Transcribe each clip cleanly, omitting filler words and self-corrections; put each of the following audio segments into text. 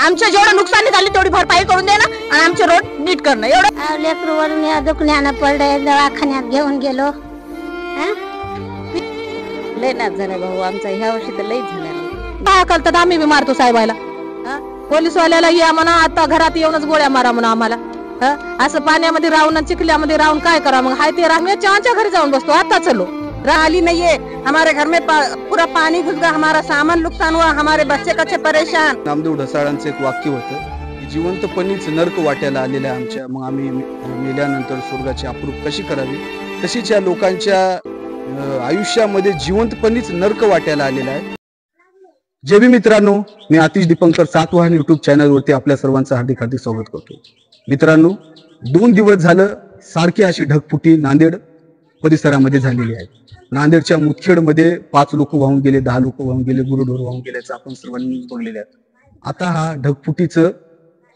आमच्या जेवढं नुकसान झाली तेवढी भरपाई करून देणं आणि आमचे रोड नीट करणं एवढं। लेकरूवरून या दुखण्यानं पडले, दवाखान्यात घेऊन गेलो। लय नाच झाला भाऊ आमचा, ह्या वर्षी तर लईच झाला। काय करतात आम्ही बी मारतो साहेबाला, पोलीसवाल्याला या म्हणा आता घरात येऊनच गोळ्या मारा म्हणा आम्हाला। असं पाण्यामध्ये राहून चिखल्यामध्ये राहून काय करा मग? हाय ते राम चहाच्या घरी जाऊन बसतो। आता चलो रही नहीं है, हमारे घर में पूरा पानी घुस गया, हमारा सामान नुकसान हुआ, हमारे बच्चे कच्चे परेशान। नामदेव ढसाळांचं एक वाक्य होतं की जिवंतपणीच नरक वाट्याला आलेला आहे आमच्या, मग आम्ही मेल्यानंतर स्वर्गाची अप्रूप कशी करावी, तशीच या लोकांच्या आयुष्यामध्ये जिवंतपणीच नरक वाट्याला आलेला आहे। जय भीम मित्रांनो, मी आतिश दीपंकर सातवाहन युट्यूब चॅनलवरती आपल्या सर्वांचं हार्दिक हार्दिक स्वागत करतो। मित्रांनो, 2 दिवस झालं सारखी अशी ढगफुटी नांदेड परिसरामध्ये झालेली आहे। नांदेडच्या मुदखेडमध्ये 5 लोक वाहून गेले, 10 लोक वाहून गेले, गुरुढोर वाहून गेल्याचं आपण सर्वांनी न्यूज बघलेले आहेत। आता हा ढगफुटीचं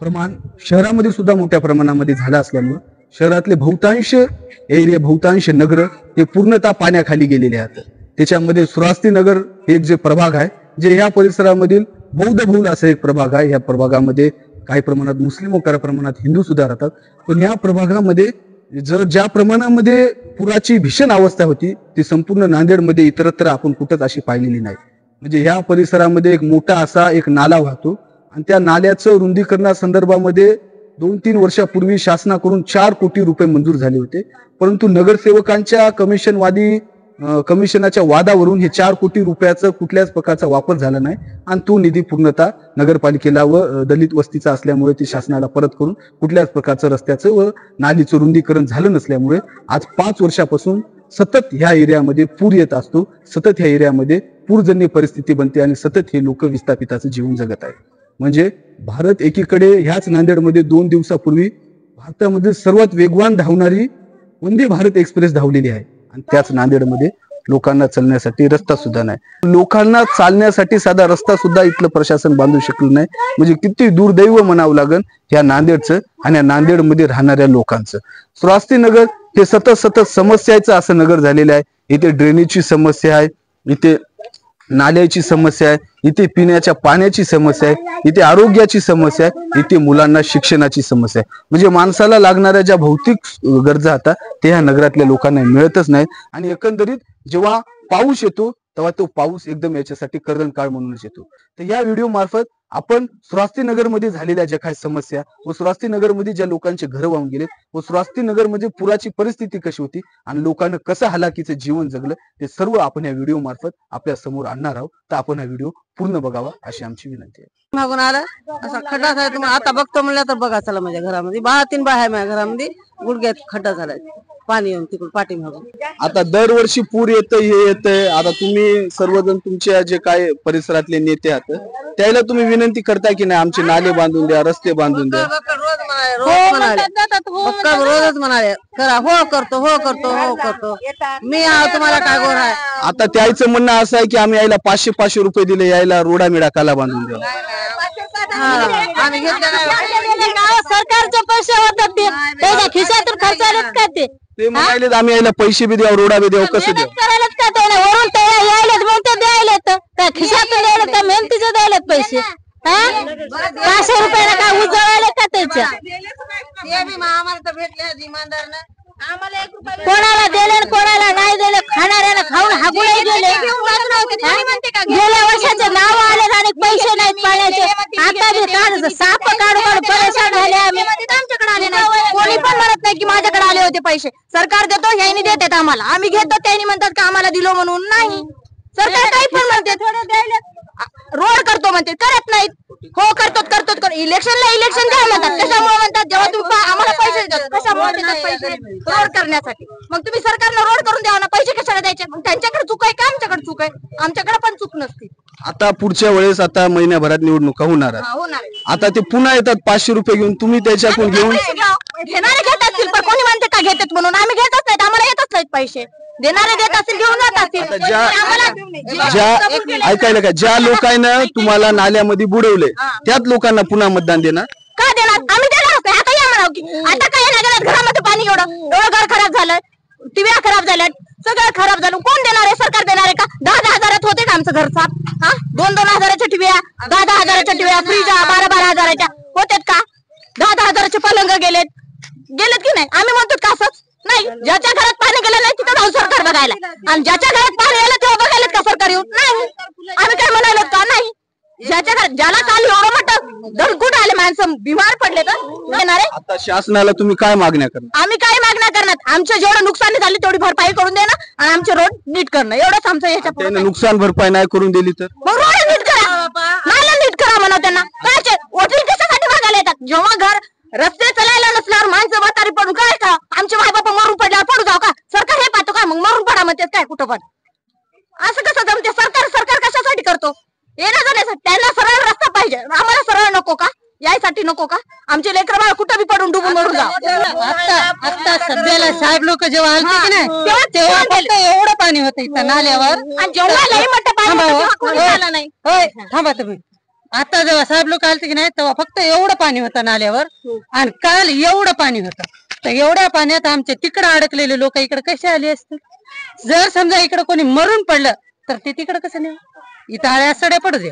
प्रमाण शहरामध्ये सुद्धा मोठ्या प्रमाणामध्ये झालं असल्यामुळे शहरातले बहुतांश एरिया, बहुतांश नगर हे पूर्णतः पाण्याखाली गेलेले आहेत। त्याच्यामध्ये सुरास्ती नगर हे एक जे प्रभाग आहे, जे या परिसरामधील बौद्ध बहुल असं एक प्रभाग आहे। या प्रभागामध्ये काही प्रमाणात मुस्लिम व काही प्रमाणात हिंदू सुद्धा राहतात, पण या प्रभागामध्ये जर ज्या प्रमाणामध्ये पुराची भीषण अवस्था होती ती संपूर्ण नांदेडमध्ये इतरत्र आपण कुठंच अशी पाहिलेली नाही। म्हणजे या परिसरामध्ये एक मोठा असा एक नाला वाहतो आणि त्या नाल्याचं रुंदीकरणासंदर्भामध्ये 2-3 वर्षापूर्वी शासनाकडून 4 कोटी रुपये मंजूर झाले होते, परंतु नगरसेवकांच्या कमिशनाच्या वादावरून हे 4 कोटी रुपयाचा कुठल्याच प्रकारचा वापर झाला नाही आणि तो निधी पूर्णतः नगरपालिकेला व दलित वस्तीचा असल्यामुळे ती शासनाला परत करून कुठल्याच प्रकारचं रस्त्याचं व नालीचं रुंदीकरण झालं नसल्यामुळे आज 5 वर्षापासून सतत ह्या एरियामध्ये पूर येत असतो, सतत ह्या एरियामध्ये पूरजन्य परिस्थिती बनते आणि सतत हे लोक विस्थापिताचं जीवन जगत आहेत। म्हणजे भारत एकीकडे ह्याच नांदेडमध्ये 2 दिवसापूर्वी भारतामध्ये सर्वात वेगवान धावणारी वंदे भारत एक्सप्रेस धावलेली आहे आणि त्याच नांदेडमध्ये लोकांना चालण्यासाठी रस्ता सुद्धा नाही। लोकांना चालण्यासाठी साधा रस्ता सुद्धा इथलं प्रशासन बांधू शकलं नाही, म्हणजे किती दुर्दैव म्हणावं लागेल या नांदेडचं आणि या नांदेडमध्ये राहणाऱ्या लोकांचं। सुरास्ती नगर हे सतत समस्याचं असं नगर झालेलं आहे। इथे ड्रेनेजची समस्या आहे, इथे नाल्याची समस्या आहे, इथे पिण्याच्या पाण्याची समस्या आहे, इथे आरोग्याची समस्या आहे, इथे मुलांना शिक्षणाची समस्या आहे। म्हणजे माणसाला लागणाऱ्या ज्या भौतिक गरजा आता ते ह्या नगरातल्या लोकांना मिळतच नाहीत आणि एकंदरीत जेव्हा पाऊस येतो तेव्हा तो पाऊस एकदम याच्यासाठी कर्दनकाळ म्हणूनच येतो। तर या व्हिडिओ मार्फत आपण सुरास्ती नगरमध्ये झालेल्या ज्या काही समस्या व सुरास्ती नगरमध्ये ज्या लोकांचे घर वाहून गेलेत व सुरास्ती नगरमध्ये पुराची परिस्थिती कशी होती आणि लोकांना कसं हालाकीचं जीवन जगलं ते सर्व आपण या व्हिडिओ मार्फत आपल्या समोर आणणार आहोत। तर आपण हा व्हिडिओ पूर्ण बघावा अशी आमची विनंती आहे। मागून आला असा खड्डा आहे, तुम्हाला आता बघतो म्हणलं तर बघा चला माझ्या घरामध्ये 2-3 बाय आहे, माझ्या घरामध्ये गुडघ्यात खड्डा झालाय, पाणी येऊन तिकडून पाठीमागून। आता दरवर्षी पूर येतं, हे येतंय, आता तुम्ही सर्वजण तुमच्या जे काय परिसरातले नेते आहात त्याला तुम्ही विनंती करता की नाही आमचे नाले बांधून द्या, रस्ते बांधून द्या? रोजच म्हणाले करा, हो करतो हो करतो हो करतो, मी तुम्हाला काय गोर आहे। आता त्याचं म्हणणं असं आहे की आम्ही यायला 500 रुपये दिले, यायला रोडा मिळा काला बांधून द्या। आम्ही सरकारचे पैसे होतात ते त्याच्या खिशातून खर्च आलेत का? ते म्हणाले आम्ही यायला पैसे बी द्याव, रोडा बी द्याव, कसं द्याव? करायलाच का ते वरून तयार यायलेत म्हणते द्यायलेत का खिशातून द्यायलेत का मेहनतीचे द्यायलेत पैसे? 500 रुपयाला काय उजळाले का त्याच्या? कोणाला दिले कोणाला नाही दिले, खाणाऱ्याला खाऊन हागुळे गेले। गेल्या वर्षाचे नाव आले आणि पैसे नाहीत पाण्याचे, आता बी काढ साप काढू काढू परेशान झाले आम्ही। आमच्याकडे आले नाही, कोणी पण म्हणत नाही की माझ्याकडे आले होते पैसे। सरकार देतो ह्यानी देतात आम्हाला, आम्ही घेतो त्यांनी म्हणतात की आम्हाला दिलो म्हणून नाही। सरकार काही पण म्हणते रोड करतो म्हणते, करत नाहीत। हो करतो इलेक्शन काय म्हणतात, कशामुळे म्हणतात जेव्हा तुम्ही आम्हाला पैसे देतात कशामुळे देतात पैसे? रोड करण्यासाठी। मग तुम्ही सरकारनं रोड करून द्यावा ना, पैसे कशाला द्यायचे? मग त्यांच्याकडे चूक आहे का आमच्याकडे चूक आहे? आमच्याकडे पण चूक नसती। आता पुढच्या वेळेस आता महिन्याभरात निवडणुका होणार आहेत, आता ते पुन्हा येतात 500 रुपये घेऊन, तुम्ही त्याच्याकडून घेऊन घेणारे घेत असतील पण कोणी म्हणते का घेतात म्हणून? आम्ही घेतच नाहीत, आम्हाला येतच नाहीत पैसे। देणारे देत असतील घेऊन जात असतील। ऐकायला का ज्या लोकांना तुम्हाला नाल्यामध्ये बुडवले त्याच लोकांना पुन्हा मतदान देणार का? देणार आम्ही देणार होतो। आता या म्हणाव की आता काय नाही घरामध्ये पाणी एवढं घर खराब झालं, टीव्ही खराब झाल्या, सगळं खराब झालं. कोण देणार आहे? सरकार देणार आहे का? 10-10 हजारात होते का आमचं घर साफ? 2-2 हजाराच्या टीव्या, 10-10 हजाराच्या टीव्या, फ्रीज 12-12 हजाराच्या होत्यात का? 10-10 हजाराचे पलंग गेलेत की नाही? आम्ही म्हणतो का असंच नाही? ज्याच्या घरात पाणी गेलं नाही तिथं जाऊ सरकार बघायला, आणि ज्याच्या घरात पाणी आलं तेव्हा बघायला का सरकार येऊन? नाही. आम्ही काय म्हणालो का? नाही. ज्याच्या घरात, ज्याला काल एवढं मोठं धडकूट आले, माणसं बिमार पडले तर येणार आहे. आता शासनाला तुम्ही काय मागण्या करणार? आम्ही काय मागण्या करणार? आमच्या जेवढं नुकसानी झाली तेवढी भरपाई करून देणं आणि आमचे रोड नीट करणं, एवढंच आमचं याच्या पुढे. त्याने नुकसान भरपाई नाही करून दिली तर मग रोड नीट करा, नाला नीट करा म्हणा त्यांना. काय वकील कशासाठी मागायला येतात? जेव्हा घर रस्ते चालायला नसल्यावर माणसं म्हातारी पडून काय का? आमचे माय बाबा मरून पडल्यावर पडू जाऊ का? सरकार हे पाहतो का? मग मरून पडा म्हणतात काय कुठं पण? असं कसं जमते? सरकार कशासाठी करतो? येण्या जाण्यासाठी. त्यांना सरळ रस्ता पाहिजे, आम्हाला सरळ नको का? यायसाठी नको का? आमचे लेकर बाळ कुठं बी पडून डुबून मरून जाऊ. आता सध्याला साहेब लोक जेव्हा आलते की नाही तेव्हा फक्त एवढं पाणी होतं इथं नाल्यावर. आणि जेव्हा लई मोठं पाणी होतं तेव्हा कोणी आलं नाही. होय, थांबा तुम्ही. आता जेव्हा साहेब लोक आलते की नाही तेव्हा फक्त एवढं पाणी होतं नाल्यावर, आणि काल एवढं पाणी होतं. तर एवढ्या पाण्यात आमचे तिकडे अडकलेले लोक इकडे कसे आले असते? जर समजा इकडे कोणी मरून पडलं तर ते तिकडे कसं नाही? इथं आळ्या सड्या पडू दे.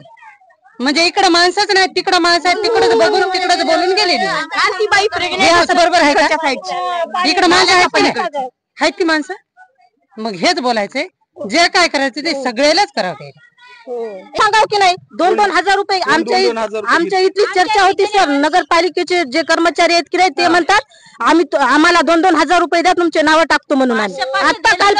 म्हणजे इकडे माणसंच नाही, तिकडं माणसं आहेत, तिकडच बघून तिकडच बोलून गेलेली. हे असं बरोबर आहे का? इकडे माणसं आहेत की नाही? आहेत ती माणसं. मग हेच बोलायचंय, जे काय करायचं ते सगळ्यालाच करावं. सांगाव की नाही? 2-2 हजार रुपये आमच्या इथली चर्चा होती सर. नगरपालिकेचे जे कर्मचारी आहेत की नाही ते म्हणतात आम्हाला 2-2 हजार रुपये द्या, तुमचे नावं टाकतो म्हणून. आम्ही आता काल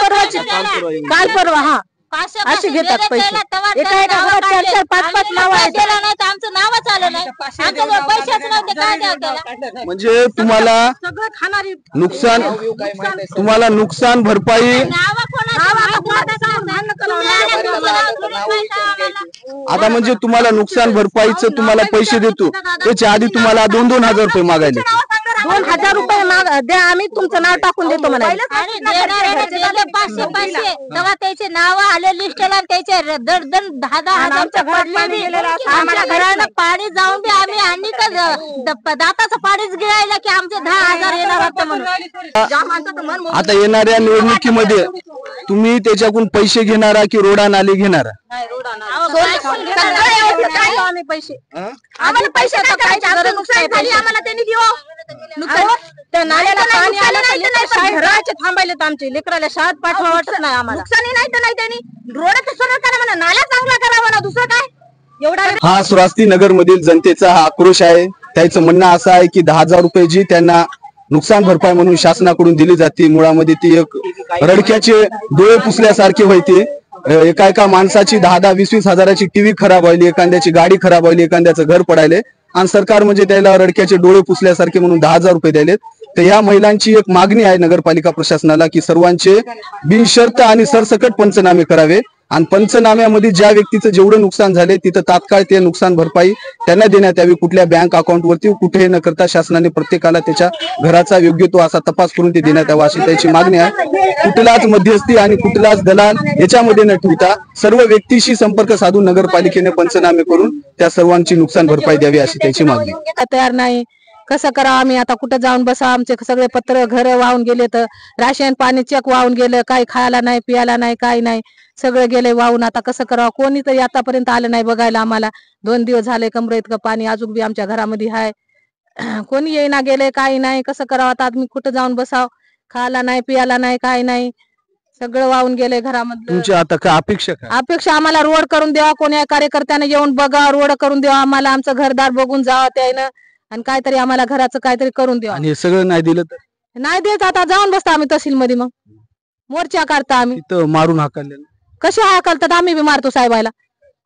परवा असे घेतात पैसे. एका घरात 4-4, 5-5 नाव आहेत. आमचं नावच आलं नाही, आमच्याजवळ पैसेच नव्हते. काय द्यावं? म्हणजे तुम्हाला नुकसान भरपाई आता म्हणजे तुम्हाला नुकसान भरपाईचं तुम्हाला पैसे देतो, त्याच्या आधी तुम्हाला 2-2 हजार रुपये मागायले. 2 हजार रुपये द्या, आम्ही तुमचं नाव टाकून देतो म्हणाले. 500 तेव्हा त्याचे नाव आले लिस्टला, त्याचे 10-10 आमच्या घराला पाणी जाऊन बी आम्ही आणि दाताचं पाणीच गिळायला की आमचे 10 हजार येणार होतं म्हणून. आता येणाऱ्या निवडणुकीमध्ये तुम्ही त्याच्याकडून पैसे घेणारा की रोडा नाले घेणारा? आम्ही पैसे आम्हाला पैसे नुकसान झाली आम्हाला त्यांनी देऊ. त्या नाल्याला पाणी आलं नाही, घराचे थांबायले तर आमचे लेकराला शाळेत पाठवा वाटत नाही आम्हाला. नुकसानी नाही तर नाही, त्यांनी रोड सरळ करा म्हणा, नाला चांगला करा म्हणा, दुसरं काय एवढा. हा श्रावस्ती नगर मधील जनतेचा हा आक्रोश आहे. त्याचं म्हणणं असं आहे की 10 हजार रुपये जी त्यांना नुकसान भरपाई म्हणून शासनाकडून दिली जाते, मुळामध्ये ती एक रडक्याचे डोळे पुसल्यासारखे होते. एका माणसाची 10-10, 20-20 हजाराची टीव्ही खराब व्हायली, एखाद्याची गाडी खराब व्हायली, एखाद्याचं घर पडायले, आणि सरकार म्हणजे त्याला रडक्याचे डोळे पुसल्यासारखे म्हणून 10 हजार रुपये द्यायलेत. तर या महिलांची एक मागणी आहे नगरपालिका प्रशासनाला की सर्वांचे बिनशर्त आणि सरसकट पंचनामे करावे, आणि पंचनाम्यामध्ये ज्या व्यक्तीचं जेवढं नुकसान झाले तिथं तात्काळ ते नुकसान भरपाई त्यांना देण्यात यावी. कुठल्या बँक अकाउंटवरती कुठेही न करता शासनाने प्रत्येकाला त्याच्या घराचा योग्य तो असा तपास करून ते देण्यात यावा अशी त्याची मागणी आहे. कुठलाच मध्यस्थी आणि कुठलाच दलाल याच्यामध्ये न ठेवता सर्व व्यक्तीशी संपर्क साधून नगरपालिकेने पंचनामे करून त्या सर्वांची नुकसान भरपाई द्यावी अशी त्याची मागणी. तयार नाही, कसं करावं आम्ही आता? कुठं जाऊन बसा? आमचे सगळे पत्र घर वाहून गेले, तर राशन पाणी चेक वाहून गेलं, काही खायला नाही, पियाला नाही, काही नाही, सगळं गेले वाहून. आता कसं करावं? कोणी तरी आतापर्यंत आलं नाही बघायला आम्हाला. 2 दिवस झाले, कमरे इतकं पाणी अजून बी आमच्या घरामध्ये आहे. कोणी येईना गेले, काही नाही. कसं करावं आता? आम्ही कुठं जाऊन बसाव? खायला नाही, पियाला नाही, काही नाही, सगळं वाहून गेले घरामध्ये. तुमची आता काय अपेक्षा? अपेक्षा आम्हाला रोड करून द्यावा, कोणी कार्यकर्त्याने येऊन बघा, रोड करून द्यावा आम्हाला, आमचं घरदार बघून जावं त्यानं, आणि काहीतरी आम्हाला घराचं काहीतरी करून द्यावं. आणि हे सगळं नाही दिलं तर नाही देत. आता जाऊन बसतो आम्ही तहसील मध्ये, मग मोर्चा काढता आम्ही. मारून हाकलले कसे हाकलतात? आम्ही बी मारतो साहेबाला.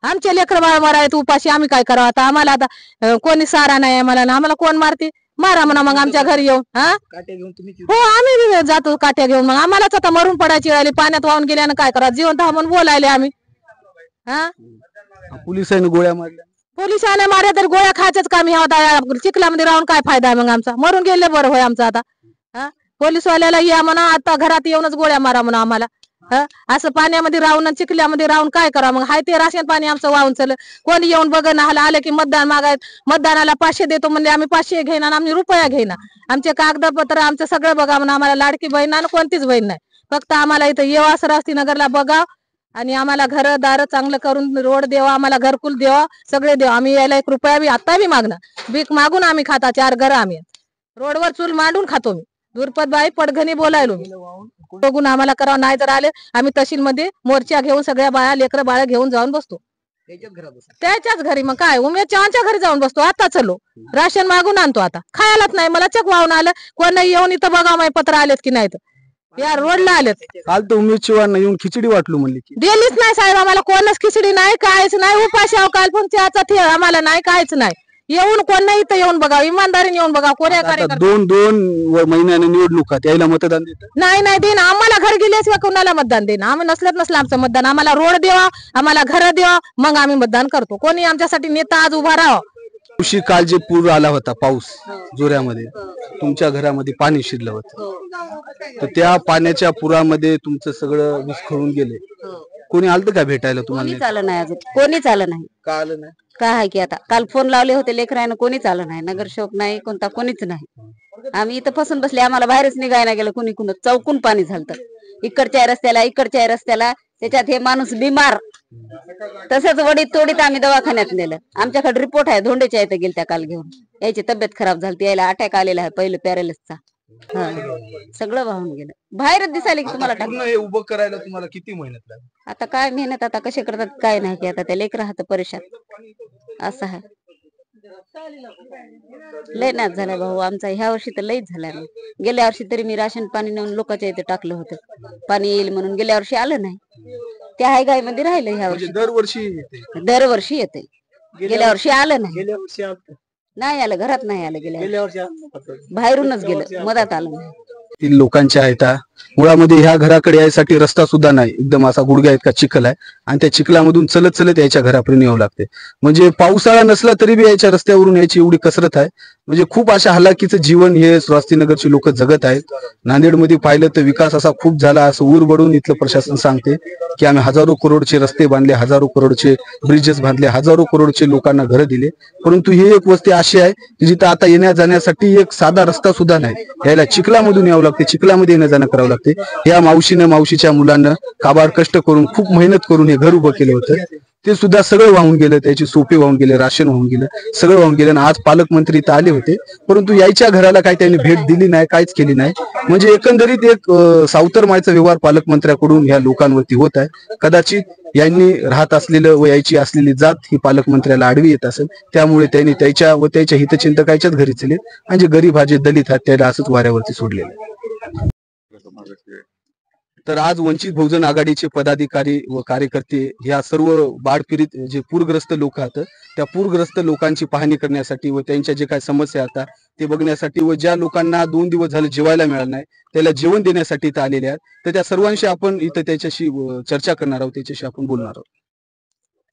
आमचे लेकर बाळ मारायत उपाशी, आम्ही काय करावं आता? आम्हाला आता कोणी सारा नाही आम्हाला, आम्हाला कोण मारते? मारा म्हणा मग आमच्या घरी येऊन. हो, आम्ही बी जातो काट्या घेऊन. मग आम्हालाच आता मरून पडायची राहिली, पाण्यात वाहून गेल्यानं काय करा? जिवंत म्हणून बोलायले आम्ही. पोलिसांनी गोळ्या मारल्या, पोलिसांनी मारल्या तर गोळ्या खायच्याच कामी होता. चिखलामध्ये राहून काय फायदा आहे मग आमचा? मरून गेले बरं होय आमचा आता. पोलिसवाल्याला या म्हणा, आता घरात येऊनच गोळ्या मारा म्हणा आम्हाला. असं पाण्यामध्ये राहून चिखल्यामध्ये राहून काय करा मग? हाय ते राशन पाणी आमचं वाहून चल. कोणी येऊन बघ ना, आलं की मतदान मागायत, मतदानाला 500 देतो म्हणजे आम्ही 500 घेणार, आम्ही रुपया घेणार. आमचे कागदपत्र आमचं सगळं बघा म्हणा, आम्हाला लाडकी बहीण आणि कोणतीच बहीण नाही. फक्त आम्हाला इथं येवा श्रावस्ती नगरला बघा आणि आम्हाला घरदार चांगलं करून रोड देवा, आम्हाला घरकुल देवा, सगळे देवा. आम्ही यायला 1 रुपया बी आता बी मागणार, भीक मागून आम्ही खाता. 4 घर आम्ही रोडवर चूल मांडून खातो. मी दुर्पद बाई पडघणी बोलायलो मी बघून आम्हाला करावं. नाही तर आले आम्ही तहसील मध्ये मोर्चा घेऊन सगळ्या बाया लेकरं बाळा घेऊन जाऊन बसतो त्याच्याच घरी. मग काय उमेद चव्हाणच्या घरी जाऊन बसतो. आता चलो राशन मागून आणतो. आता खायलाच नाही. मला चक वाहून आलं. कोण येऊन इथं बघा माझे पत्र आलेत की नाही तर या रोडला आलेत. काल तर उमेद चव्हाण येऊन खिचडी वाटलो म्हणले की दिलीच नाही साहेब आम्हाला. कोणच खिचडी नाही, कायच नाही. उपाशी आहो. काल पण चहाचा ठेव आम्हाला नाही, कायच नाही. येऊन कोण नाही इथं येऊन बघा, इमानदारीने येऊन बघा. कोण्या कार्यकर्ता 2 महिन्याने निवडणुका त्याला मतदान देतात. नाही देईन आम्हाला. घर गेल्याशिवाय कोणाला मतदान देईन आम्ही. नसल्यात नसलं आमचं मतदान. आम्हाला रोड देवा, आम्हाला घर देवा, मग आम्ही मतदान करतो. कोणी आमच्यासाठी नेता आज उभा राहा. दिवशी काल जे पूर आला होता पाऊस जोऱ्यामध्ये, तुमच्या घरामध्ये पाणी शिरलं होतं, तर त्या पाण्याच्या पुरामध्ये तुमचं सगळं विस्कळून गेले. कोणी आलं का भेटायला तुम्हाला? कोणीच आलं नाही अजून. कोणीच आलं नाही. का आलं नाही? काय आहे की आता काल फोन लावले होते लेकरांना, कोणीच आलं नाही. नगरसेवक नाही, कोणता कोणीच नाही. आम्ही इथं फसून बसले. आम्हाला बाहेरच निघायला गेलं. कुणी चौकून पाणी झालं. इकडच्या रस्त्याला इकडच्या रस्त्याला. त्याच्यात हे माणूस बिमार. तसंच वडीत तोडीत आम्ही दवाखान्यात नेलं. आमच्याकडे रिपोर्ट आहे. धोंडेच्या इथं गेल त्या काल घेऊन. याची तब्येत खराब झाली. यायला अटॅक आलेला आहे पहिलं पॅरालिसचा. सगळं वाहून गेलं. बाहेरच दिसायला की तुम्हाला पूर्ण हे उभं करायला तुम्हाला किती मेहनत लागली? आता काय मेहनत आता कसे करतात काय नाही की आता त्या लेकर राहतं परेशान. असं आहे. लय नाच झालाय भाऊ आमचा. ह्या वर्षी तर लईच झालाय. गेल्या वर्षी तरी मी राशन पाणी नेऊन लोकांच्या इथे टाकलं होतं. पाणी येईल म्हणून. गेल्या वर्षी आलं नाही. त्या हाय गाय मध्ये राहिलं. ह्या वर्षी दरवर्षी येते. गेल्या वर्षी आलं नाही. नाही आलं. घरात नाही आलं. गेल्या वर्षी बाहेरूनच गेलं. मधात आलं नाही. लोकांच्या आहेत मुळामध्ये ह्या घराकडे यायसाठी रस्ता सुद्धा नाही. एकदम असा गुडघ्या इतका चिखल आहे आणि त्या चिखलामधून चलत चलत यायच्या घरापर्यंत यावं लागते. म्हणजे पावसाळा नसला तरी बी यायच्या रस्त्यावरून यायची एवढी कसरत आहे. म्हणजे खूप अशा हलाखीचं जीवन हे श्रावस्तीनगरची लोक जगत आहेत. नांदेडमध्ये पाहिलं तर विकास असा खूप झाला असं ऊर बडून इथलं प्रशासन सांगते की आम्ही हजारो करोडचे रस्ते बांधले, हजारो करोडचे ब्रिजेस बांधले, हजारो करोडचे लोकांना घरं दिले. परंतु ही एक वस्ती अशी आहे की जिथं आता येण्या जाण्यासाठी एक साधा रस्ता सुद्धा नाही. यायला चिखलामधून यावं लागते. चिखलामध्ये येणं जाणं करावं लागते. या मावशीच्या मुलांना काबाड कष्ट करून खूप मेहनत करून हे घर उभं केलं होतं. ते सुद्धा सगळं वाहून गेलं. त्याचे सोपे वाहून गेले, राशन वाहून गेलं, सगळं वाहून गेलं. आज पालकमंत्री इथं आले होते परंतु यायच्या घराला काही त्यांनी भेट दिली नाही, काहीच केली नाही. म्हणजे एकंदरीत एक सावतर मायचा व्यवहार पालकमंत्र्याकडून या लोकांवरती होत आहे. कदाचित यांनी राहत असलेलं व यायची असलेली जात ही पालकमंत्र्याला आडवी येत असेल. त्यामुळे त्यांनी त्याच्या व त्याच्या हितचिंतकाच्याच घरी चले आणि जे गरीब हा जे दलित आहेत त्याला असंच वाऱ्यावरती सोडलेलं. तर आज वंचित बहुजन आघाडीचे पदाधिकारी व कार्यकर्ते या सर्व बाढपीडित जे पूरग्रस्त लोक आहेत त्या पूरग्रस्त लोकांची पाहणी करण्यासाठी व त्यांच्या जे काही समस्या आहेत ते बघण्यासाठी व ज्या लोकांना 2 दिवस झाले जेवायला मिळालं नाही त्याला जेवण देण्यासाठी इथं आलेले आहेत. तर त्या सर्वांशी आपण इथं त्याच्याशी चर्चा करणार आहोत, त्याच्याशी आपण बोलणार आहोत.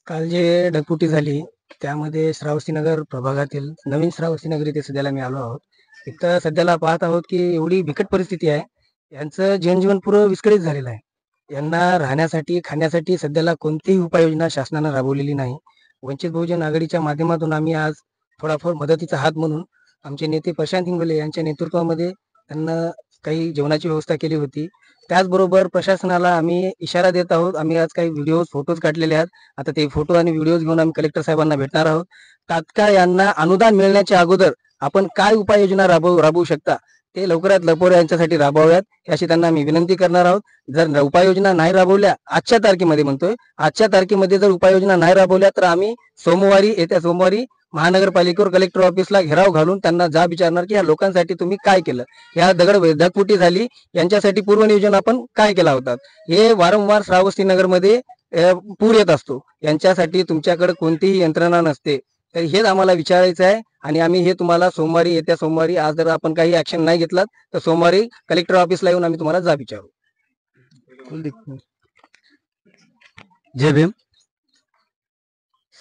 काल जे ढगफुटी झाली त्यामध्ये श्रावस्तीनगर प्रभागातील नवीन श्रावस्तीनगर इथे सध्याला मी आलो आहोत. इथं सध्याला पाहत आहोत की एवढी बिकट परिस्थिती आहे. यांचं जनजीवन पुरं विस्कळीत झालेलं आहे. यांना राहण्यासाठी खाण्यासाठी सध्याला कोणतीही उपाययोजना शासनानं राबवलेली नाही. वंचित बहुजन आघाडीच्या माध्यमातून आम्ही आज थोडाफार मदतीचा हात म्हणून आमचे नेते प्रशांत हिंगोले यांच्या नेतृत्वामध्ये त्यांना काही जेवणाची व्यवस्था केली होती. त्याचबरोबर प्रशासनाला आम्ही इशारा देत आहोत. आम्ही आज काही व्हिडिओज फोटोज काढलेले आहेत. आता ते फोटो आणि व्हिडिओज घेऊन आम्ही कलेक्टर साहेबांना भेटणार आहोत. तात्काळ यांना अनुदान मिळण्याच्या अगोदर आपण काय उपाययोजना राबवू शकता ते लवकरात लवकर यांच्यासाठी राबवाव्यात अशी त्यांना आम्ही विनंती करणार आहोत. जर उपाययोजना नाही राबवल्या आजच्या तारखेमध्ये म्हणतोय आजच्या तारखेमध्ये जर उपाययोजना नाही राबवल्या तर आम्ही येत्या सोमवारी महानगरपालिकेवर कलेक्टर ऑफिसला घेराव घालून त्यांना जाब विचारणार की या लोकांसाठी तुम्ही काय केलं. या ढगफुटी झाली यांच्यासाठी पूर्वनियोजन आपण काय केला होता. हे वारंवार श्रावस्तीनगरमध्ये पूर येत असतो. यांच्यासाठी तुमच्याकडे कोणतीही यंत्रणा नसते. तर हेच आम्हाला विचारायचं आहे आणि आम्ही हे तुम्हाला येत्या सोमवारी आज जर आपण काही ऍक्शन नाही घेतलात तर सोमवारी कलेक्टर ऑफिसला येऊन आम्ही तुम्हाला जाब विचारू. जय भीम.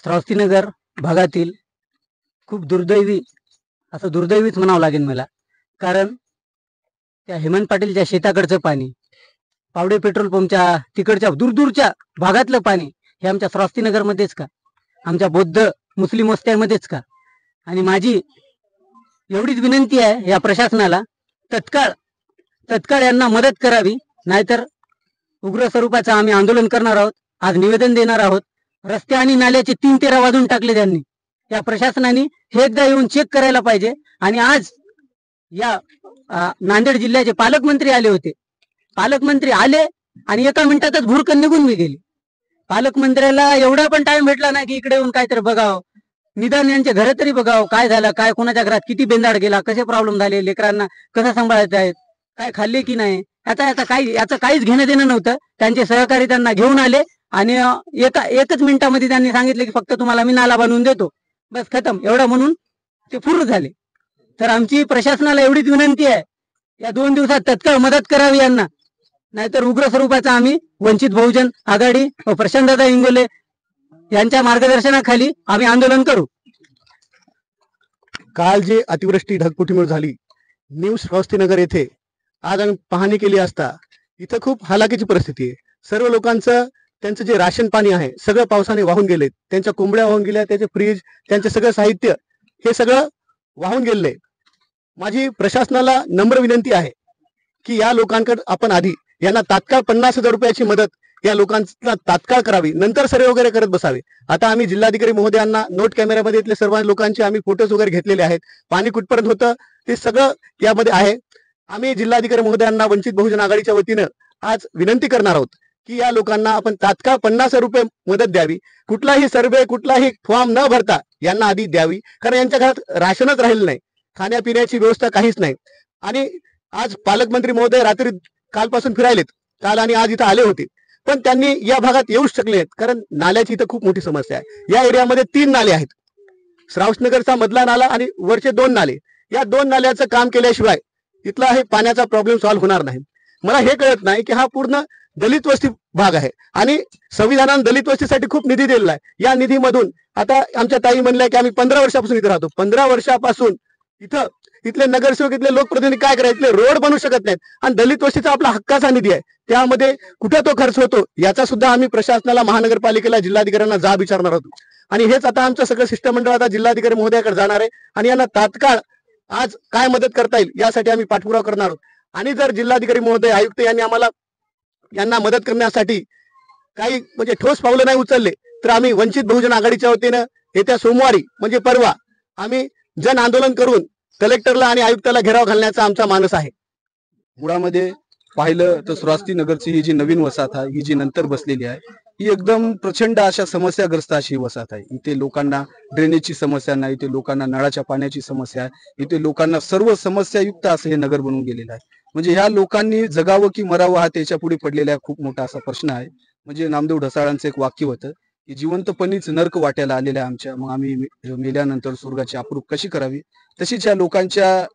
श्रावस्तीनगर भागातील खूप दुर्दैवी असं दुर्दैवीच म्हणावं लागेल मला. कारण त्या हेमंत पाटीलच्या शेताकडचं पाणी, पावडे पेट्रोल पंपच्या तिकडच्या दूरदूरच्या भागातलं पाणी हे आमच्या श्रावस्तीनगरमध्येच का, आमच्या बौद्ध मुस्लिम वस्त्यांमध्येच का. आणि माझी एवढीच विनंती आहे या प्रशासनाला तत्काळ यांना मदत करावी. नाहीतर उग्र स्वरूपाचं आम्ही आंदोलन करणार आहोत. आज निवेदन देणार आहोत. रस्ते आणि नाल्याचे 3-13 वाजून टाकले त्यांनी. या प्रशासनाने हे एकदा येऊन चेक करायला पाहिजे. आणि आज या नांदेड जिल्ह्याचे पालकमंत्री आले होते. पालकमंत्री आले आणि एका मिनिटातच भुरकन निघून मी गेले. पालकमंत्र्याला एवढा पण टाइम भेटला नाही की इकडे येऊन काहीतरी बघावं, निदान यांचे घर तरी बघावं, काय झालं, काय कोणाच्या घरात किती बेंदाड गेला, कसे प्रॉब्लेम झाले, लेकरांना कसं सांभाळायचे आहेत, काय खाल्ले की नाही, याचं काहीच घेणं देणं नव्हतं. त्यांचे सहकारी त्यांना घेऊन आले आणि एकच मिनिटामध्ये त्यांनी सांगितले की फक्त तुम्हाला मी नाला बनवून देतो, बस खतम, एवढं म्हणून ते पूर्ण झाले. तर आमची प्रशासनाला एवढीच विनंती आहे, या 2 दिवसात तत्काळ मदत करावी यांना, नाहीतर उग्र स्वरूपाचा आम्ही वंचित बहुजन आघाडी व प्रशांतदादा इंगोले यांच्या मार्गदर्शनाखाली आम्ही आंदोलन करू. काल जे अतिवृष्टी ढगफुटीमुळे झाली न्यू श्रावस्तीनगर येथे आज आम्ही पाहणी केली असता इथं खूप हालाकीची परिस्थिती आहे. सर्व लोकांचं त्यांचं जे राशन पाणी आहे सगळं पावसाने वाहून गेले. त्यांच्या कोंबड्या वाहून गेल्या, त्याचे फ्रीज, त्यांचे सगळं साहित्य हे सगळं वाहून गेले. माझी प्रशासनाला नम्र विनंती आहे की या लोकांकडे आपण आधी यांना तात्काळ 50,000 रुपयाची मदत या लोकांना तात्काळ करावी, नंतर सर्वे वगैरे करत बसावे. आता आम्ही जिल्हाधिकारी महोदयांना नोट कॅमेऱ्यामध्ये इथले सर्व लोकांचे आम्ही फोटोज वगैरे घेतलेले आहेत. पाणी कुठपर्यंत होतं ते सगळं यामध्ये आहे. आम्ही जिल्हाधिकारी महोदयांना वंचित बहुजन आघाडीच्या वतीनं आज विनंती करणार आहोत की या लोकांना आपण तात्काळ 50,000 रुपये मदत द्यावी. कुठलाही सर्वे, कुठलाही फॉर्म न भरता यांना आधी द्यावी, कारण यांच्या घरात राशनच राहिलं नाही, खाण्यापिण्याची व्यवस्था काहीच नाही. आणि आज पालकमंत्री महोदय रात्री कालपासून फिरायलेत, काल आणि आज इथं आले होते, पण त्यांनी या भागात येऊच शकले नाहीत, कारण नाल्याची इथं खूप मोठी समस्या आहे. या एरियामध्ये 3 नाले आहेत, श्रावस्तीनगरचा मधला नाला आणि वरचे 2 नाले. या 2 नाल्याचं काम केल्याशिवाय इथला हे पाण्याचा प्रॉब्लेम सॉल्व्ह होणार नाही. मला हे कळत नाही की हा पूर्ण दलित वस्ती भाग आहे आणि संविधानाने दलित वस्तीसाठी खूप निधी दिलेला आहे. या निधीमधून आता आमच्या ताई म्हणल्या की आम्ही 15 वर्षापासून इथे राहतो. 15 वर्षापासून इथले नगरसेवक, इथले लोकप्रतिनिधी काय करायचे, इथले रोड बनवू शकत नाहीत. आणि दलित वस्तीचा आपला हक्काचा निधी आहे, त्यामध्ये कुठे तो खर्च होतो याचा सुद्धा आम्ही प्रशासनाला, महानगरपालिकेला, जिल्हाधिकाऱ्यांना जाब विचारणार आहोत. आणि हेच आता आमचं सगळं शिष्टमंडळ आता जिल्हाधिकारी महोदयाकडे जाणार आहे आणि यांना तात्काळ आज काय मदत करता येईल यासाठी आम्ही पाठपुरावा करणार आहोत. आणि जर जिल्हाधिकारी महोदय, आयुक्त यांनी यांना मदत करण्यासाठी काही म्हणजे ठोस पावलं नाही उचलले तर आम्ही वंचित बहुजन आघाडीच्या वतीनं येत्या सोमवारी म्हणजे परवा आम्ही जन आंदोलन करून कलेक्टरला आणि आयुक्ताला घेराव घालण्याचा आमचा मानस आहे. मुळामध्ये पाहिलं तर श्रावस्तीनगरची ही जी नवीन वसाहत आहे, ही जी नंतर बसलेली आहे, ही एकदम प्रचंड अशा समस्याग्रस्त अशी वसाहत आहे. इथे लोकांना ड्रेनेजची समस्या नाही, इथे लोकांना नळाच्या पाण्याची समस्या आहे, इथे लोकांना सर्व समस्यायुक्त असं हे नगर बनवून गेलेलं आहे. म्हणजे ह्या लोकांनी जगावं की मरावं हा त्याच्या पुढे पडलेला खूप मोठा असा प्रश्न आहे. म्हणजे नामदेव ढसाळांचं एक वाक्य होतं की जिवंतपणीच नरक वाट्याला आलेला आहे आमच्या, मग आम्ही मेल्यानंतर स्वर्गाची अप्रूप कशी करावी. तशीच या लोकांच्या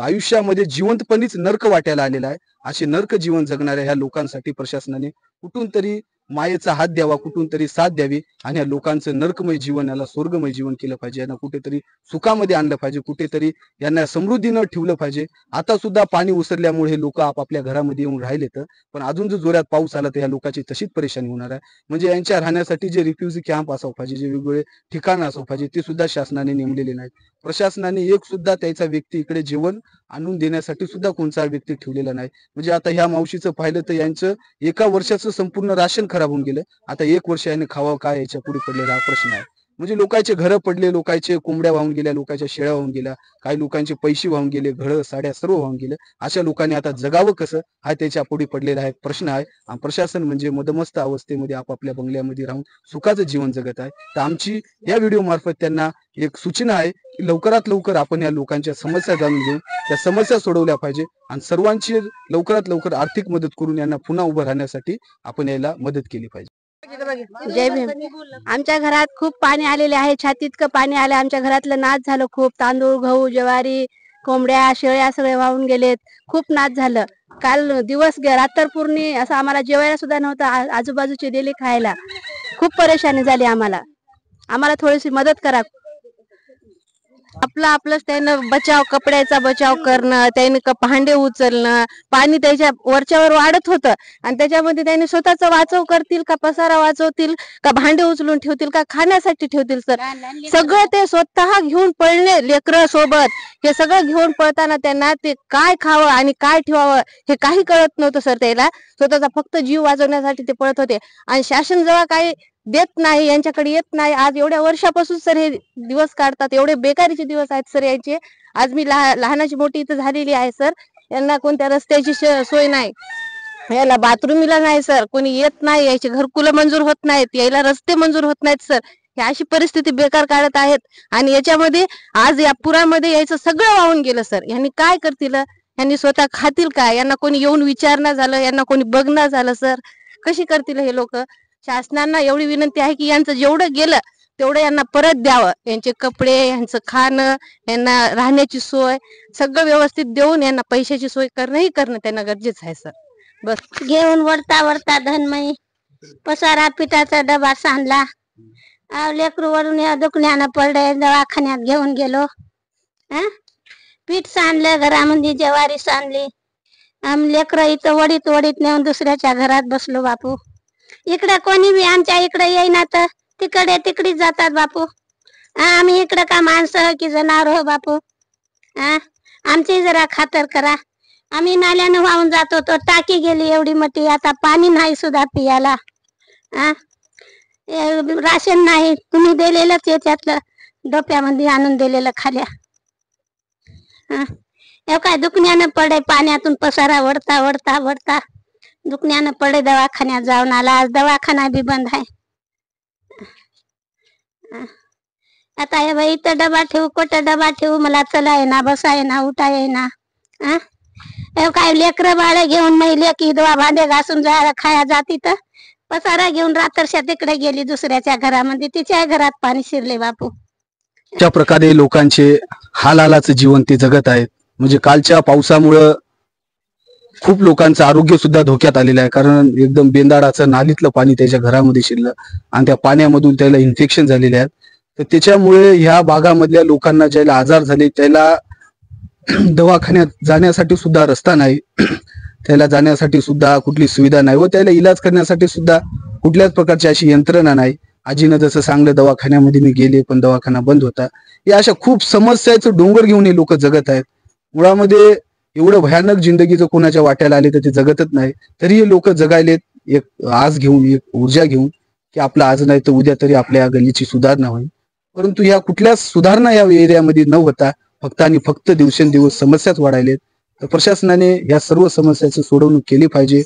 आयुष्यामध्ये जिवंतपणीच नरक वाट्याला आलेला आहे. असे नरक जीवन जगणाऱ्या ह्या लोकांसाठी प्रशासनाने कुठून तरी मायेचा हात द्यावा, कुठून तरी साथ द्यावी आणि या लोकांचं नरकमय जीवन याला स्वर्गमय जीवन केलं पाहिजे. यांना कुठेतरी सुखामध्ये आणलं पाहिजे, कुठेतरी यांना समृद्धीनं ठेवलं पाहिजे. आता सुद्धा पाणी उसरल्यामुळे हे लोक आपापल्या घरामध्ये येऊन राहिलेत, पण अजून जर जोरात पाऊस आला तर या लोकांची तशीच परेशानी होणार आहे. म्हणजे यांच्या राहण्यासाठी जे रिफ्युजी कॅम्प असावं पाहिजे, जे वेगवेगळे ठिकाण असावं पाहिजे, ते सुद्धा शासनाने नेमलेले नाहीत. प्रशासनाने एक सुद्धा त्याचा व्यक्ती इकडे जेवण आणून देण्यासाठी सुद्धा कोणता व्यक्ती ठेवलेला नाही. म्हणजे आता ह्या मावशीचं पाहिलं तर यांचं एका वर्षाचं संपूर्ण राशन खराब होऊन गेलं. आता 1 वर्ष याने खावं काय याच्या पुढे पडलेला हा प्रश्न आहे. म्हणजे लोकांचे घरं पडले, लोकांचे कोंबड्या वाहून गेल्या, लोकांच्या शेळ्या वाहून गेल्या, काही लोकांचे पैसे वाहून गेले, घरं साड्या सर्व वाहून गेले. अशा लोकांनी आता जगावं कसं हा त्याच्या पुढे पडलेला आहे प्रश्न आहे. आणि प्रशासन म्हणजे मदमस्त अवस्थेमध्ये आपापल्या बंगल्यामध्ये राहून सुखाचं जीवन जगत आहे. तर आमची या व्हिडिओ मार्फत त्यांना एक सूचना आहे की लवकरात लवकर आपण या लोकांच्या समस्या जाणून घेऊन त्या समस्या सोडवल्या पाहिजे आणि सर्वांची लवकरात लवकर आर्थिक मदत करून यांना पुन्हा उभं राहण्यासाठी आपण याला मदत केली पाहिजे. जय भीम. आमच्या घरात खूप पाणी आलेले आहे, छातीतकं पाणी आलं. आमच्या घरातलं नाश झालं खूप. तांदूळ, गहू, ज्वारी, कोंबड्या, शेळ्या सगळे वाहून गेलेत. खूप नाश झालं. काल दिवस रात्रपूर्णी असं आम्हाला जेवायला सुद्धा नव्हतं, आजूबाजूचे दिले खायला. खूप परेशानी झाली आम्हाला. थोडीशी मदत करा. आपलंच त्यानं बचाव, कपड्याचा बचाव करणं, त्याने भांडे उचलणं, पाणी त्याच्या वरच्यावर वाढत होतं आणि त्याच्यामध्ये त्याने स्वतःचा वाचव करतील का, पसारा वाचवतील का, भांडे उचलून ठेवतील का, खाण्यासाठी ठेवतील सर. सगळं ते स्वतः घेऊन पळणे, लेकरं सोबत हे सगळं घेऊन पळताना त्यांना ते काय खावं आणि काय ठेवावं हे काही कळत नव्हतं सर. त्याला स्वतःचा फक्त जीव वाचवण्यासाठी ते पळत होते आणि शासन जेव्हा काही देत नाही, यांच्याकडे येत नाही. आज एवढ्या वर्षापासून सर हे दिवस काढतात, एवढे बेकारीचे दिवस आहेत सर यांचे. आज मी लहानाची मोठी इथं झालेली आहे सर. यांना कोणत्या रस्त्याची सोय नाही, याला बाथरूमीला नाही सर, कोणी येत नाही, याची घरकुलं मंजूर होत नाहीत, यायला रस्ते मंजूर होत नाहीत सर. ही अशी परिस्थिती बेकार काढत आहेत आणि याच्यामध्ये आज या पुरामध्ये यायचं सगळं वाहून गेलं सर. यांनी काय करतील, यांनी स्वतः खातील काय, यांना कोणी येऊन विचारणं झालं, यांना कोणी बघणं झालं सर, कशी करतील हे लोक. शासनाला एवढी विनंती आहे की यांचं जेवढं गेलं तेवढं यांना परत द्यावं. यांचे कपडे, यांचं खाणं, यांना राहण्याची सोय सगळं व्यवस्थित देऊन यांना पैशाची सोय करणं त्यांना गरजेचं आहे सर. बस घेऊन वरता धनमयी पसारा पिठाचा डबा सांडला. लेकरू वरून दुखण्यानं पडले, दवाखान्यात घेऊन गेलो. पीठ सांडलं, घरामध्ये ज्वारी सांडली. लेकरं इथं वडीत नेऊन दुसऱ्याच्या घरात बसलो बापू. इकडे कोणी बी आमच्या इकडे येईना तर तिकडे जातात बापू. आम्ही इकडे का माणसं की जनावर हो बापू. आमची जरा खातर करा. आम्ही नाल्यानं वाहून जातो, तो टाकी गेली एवढी मोठी, आता पाणी नाही सुद्धा पियाला. राशन नाही, तुम्ही दिलेलंच याच्यातलं डोप्यामध्ये आणून दिलेलं खाल्या. काय दुखण्यानं पडे, पाण्यातून पसारा वडता दुखण्यानं पडे, दवाखान्यात जाऊन आला. आज दवाखाना बी बंद आहे. आता हे बाई इथं डबा ठेवू, कुठं डबा ठेवू, मला चला येईना, बसा येईना, उठा येईना. काय लेकरं बाळे घेऊन मैले की दवा भांडे घासून जायला खाया जाती तर पसारा घेऊन रात्रशा तिकडे गेली दुसऱ्याच्या घरामध्ये, तिच्या घरात पाणी शिरले बापू. अशा प्रकारे लोकांचे हालाचं जीवन ते जगत आहेत. म्हणजे कालच्या पावसामुळं खूप लोकांचं आरोग्य सुद्धा धोक्यात आलेलं आहे, कारण एकदम बेंदाडाचं नालीतलं पाणी त्याच्या घरामध्ये शिरलं आणि त्या पाण्यामधून त्याला इन्फेक्शन झालेले आहेत. तर त्याच्यामुळे ह्या भागामधल्या लोकांना ज्याला आजार झाले त्याला दवाखान्यात जाण्यासाठी सुद्धा रस्ता नाही, त्याला जाण्यासाठी सुद्धा कुठली सुविधा नाही व त्याला इलाज करण्यासाठी सुद्धा कुठल्याच प्रकारची अशी यंत्रणा नाही. आजीनं जसं सांगलं, दवाखान्यामध्ये मी गेले पण दवाखाना बंद होता. या अशा खूप समस्याचं डोंगर घेऊन हे लोक जगत आहेत. मुळामध्ये एवढं भयानक जिंदगीचं कोणाच्या वाट्याला आले तर ते जगतच नाही, तरी हे लोक जगायलेत एक आज घेऊन, एक ऊर्जा घेऊन की आपलं आज नाही तर उद्या तरी आपल्या गल्लीची सुधारणा होईल. परंतु या कुठल्याच सुधारणा या एरियामध्ये न होता फक्त आणि फक्त दिवसेंदिवस समस्याच वाढायलेत. तर प्रशासनाने या सर्व समस्याची सोडवणूक केली पाहिजे.